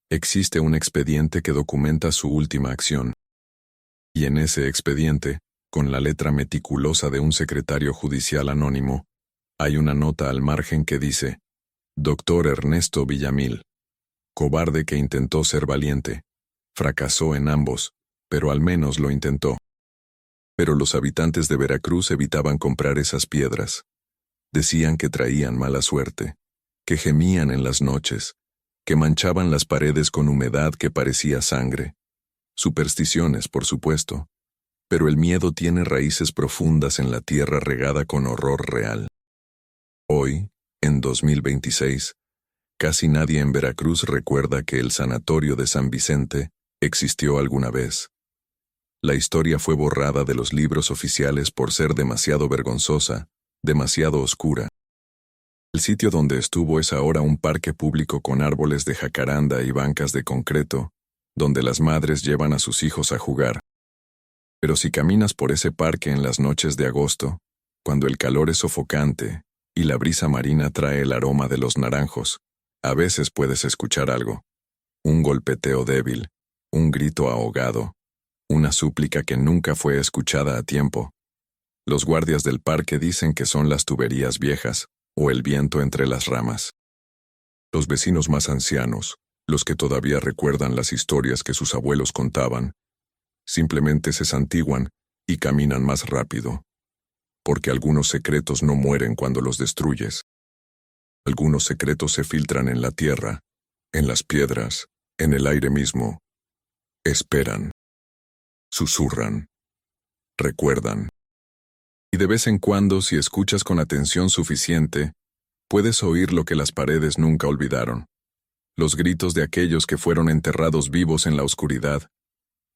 existe un expediente que documenta su última acción. Y en ese expediente, con la letra meticulosa de un secretario judicial anónimo, hay una nota al margen que dice: Dr. Ernesto Villamil, cobarde que intentó ser valiente, fracasó en ambos, pero al menos lo intentó. Pero los habitantes de Veracruz evitaban comprar esas piedras. Decían que traían mala suerte, que gemían en las noches, que manchaban las paredes con humedad que parecía sangre. Supersticiones, por supuesto, pero el miedo tiene raíces profundas en la tierra regada con horror real. Hoy, en 2026, casi nadie en Veracruz recuerda que el sanatorio de San Vicente existió alguna vez. La historia fue borrada de los libros oficiales por ser demasiado vergonzosa, demasiado oscura. El sitio donde estuvo es ahora un parque público con árboles de jacaranda y bancas de concreto, donde las madres llevan a sus hijos a jugar. Pero si caminas por ese parque en las noches de agosto, cuando el calor es sofocante y la brisa marina trae el aroma de los naranjos, a veces puedes escuchar algo. Un golpeteo débil, un grito ahogado, una súplica que nunca fue escuchada a tiempo. Los guardias del parque dicen que son las tuberías viejas o el viento entre las ramas. Los vecinos más ancianos, los que todavía recuerdan las historias que sus abuelos contaban, simplemente se santiguan y caminan más rápido. Porque algunos secretos no mueren cuando los destruyes. Algunos secretos se filtran en la tierra, en las piedras, en el aire mismo. Esperan. Susurran. Recuerdan. Y de vez en cuando, si escuchas con atención suficiente, puedes oír lo que las paredes nunca olvidaron. Los gritos de aquellos que fueron enterrados vivos en la oscuridad,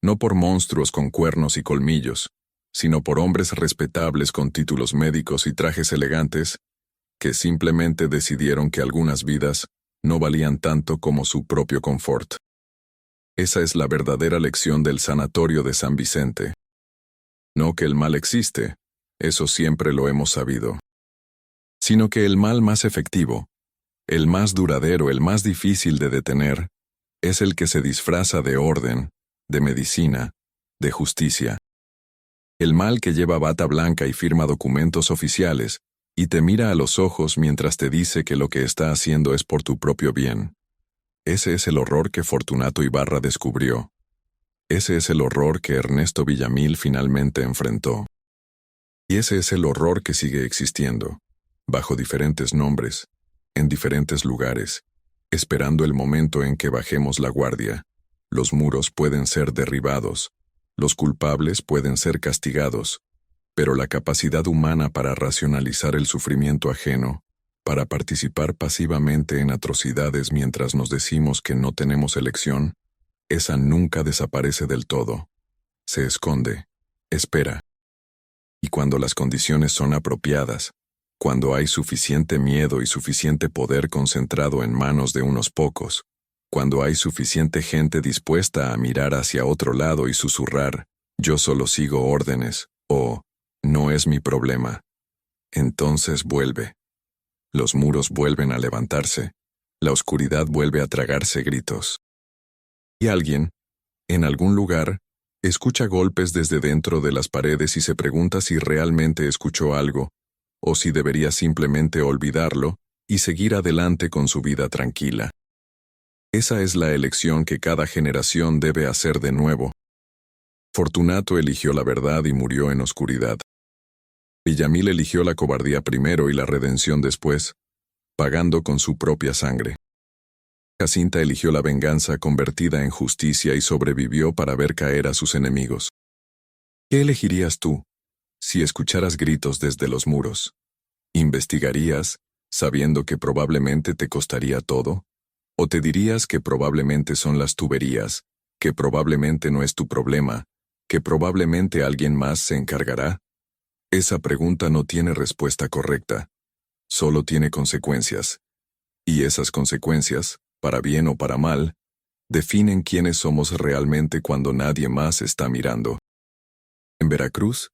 no por monstruos con cuernos y colmillos, sino por hombres respetables con títulos médicos y trajes elegantes, que simplemente decidieron que algunas vidas no valían tanto como su propio confort. Esa es la verdadera lección del sanatorio de San Vicente. No que el mal existe, eso siempre lo hemos sabido. Sino que el mal más efectivo, el más duradero, el más difícil de detener, es el que se disfraza de orden, de medicina, de justicia. El mal que lleva bata blanca y firma documentos oficiales, y te mira a los ojos mientras te dice que lo que está haciendo es por tu propio bien. Ese es el horror que Fortunato Ibarra descubrió. Ese es el horror que Ernesto Villamil finalmente enfrentó. Y ese es el horror que sigue existiendo, bajo diferentes nombres, en diferentes lugares, esperando el momento en que bajemos la guardia. Los muros pueden ser derribados, los culpables pueden ser castigados, pero la capacidad humana para racionalizar el sufrimiento ajeno, para participar pasivamente en atrocidades mientras nos decimos que no tenemos elección, esa nunca desaparece del todo. Se esconde, espera. Y cuando las condiciones son apropiadas, cuando hay suficiente miedo y suficiente poder concentrado en manos de unos pocos, cuando hay suficiente gente dispuesta a mirar hacia otro lado y susurrar, yo solo sigo órdenes, o, no es mi problema. Entonces vuelve. Los muros vuelven a levantarse, la oscuridad vuelve a tragarse gritos. Y alguien, en algún lugar, escucha golpes desde dentro de las paredes y se pregunta si realmente escuchó algo, o si debería simplemente olvidarlo y seguir adelante con su vida tranquila. Esa es la elección que cada generación debe hacer de nuevo. Fortunato eligió la verdad y murió en oscuridad. Villamil eligió la cobardía primero y la redención después, pagando con su propia sangre. Jacinta eligió la venganza convertida en justicia y sobrevivió para ver caer a sus enemigos. ¿Qué elegirías tú, si escucharas gritos desde los muros? ¿Investigarías, sabiendo que probablemente te costaría todo? ¿O te dirías que probablemente son las tuberías, que probablemente no es tu problema, que probablemente alguien más se encargará? Esa pregunta no tiene respuesta correcta, solo tiene consecuencias. Y esas consecuencias, para bien o para mal, definen quiénes somos realmente cuando nadie más está mirando. En Veracruz,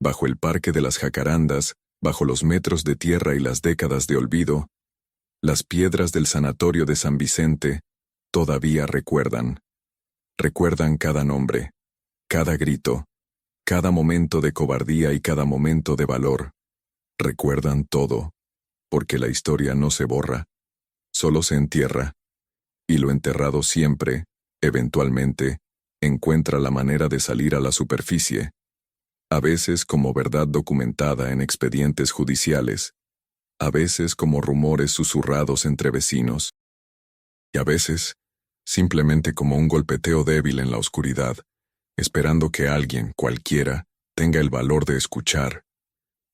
bajo el Parque de las Jacarandas, bajo los metros de tierra y las décadas de olvido, las piedras del sanatorio de San Vicente todavía recuerdan. Recuerdan cada nombre, cada grito, cada momento de cobardía y cada momento de valor. Recuerdan todo, porque la historia no se borra, solo se entierra, y lo enterrado siempre, eventualmente, encuentra la manera de salir a la superficie, a veces como verdad documentada en expedientes judiciales, a veces como rumores susurrados entre vecinos, y a veces, simplemente como un golpeteo débil en la oscuridad, esperando que alguien, cualquiera, tenga el valor de escuchar.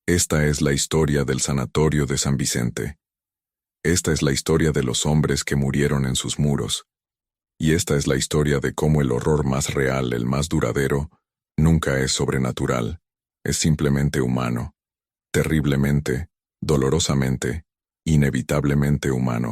Esta es la historia del sanatorio de San Vicente. Esta es la historia de los hombres que murieron en sus muros. Y esta es la historia de cómo el horror más real, el más duradero, nunca es sobrenatural, es simplemente humano, terriblemente, dolorosamente, inevitablemente humano.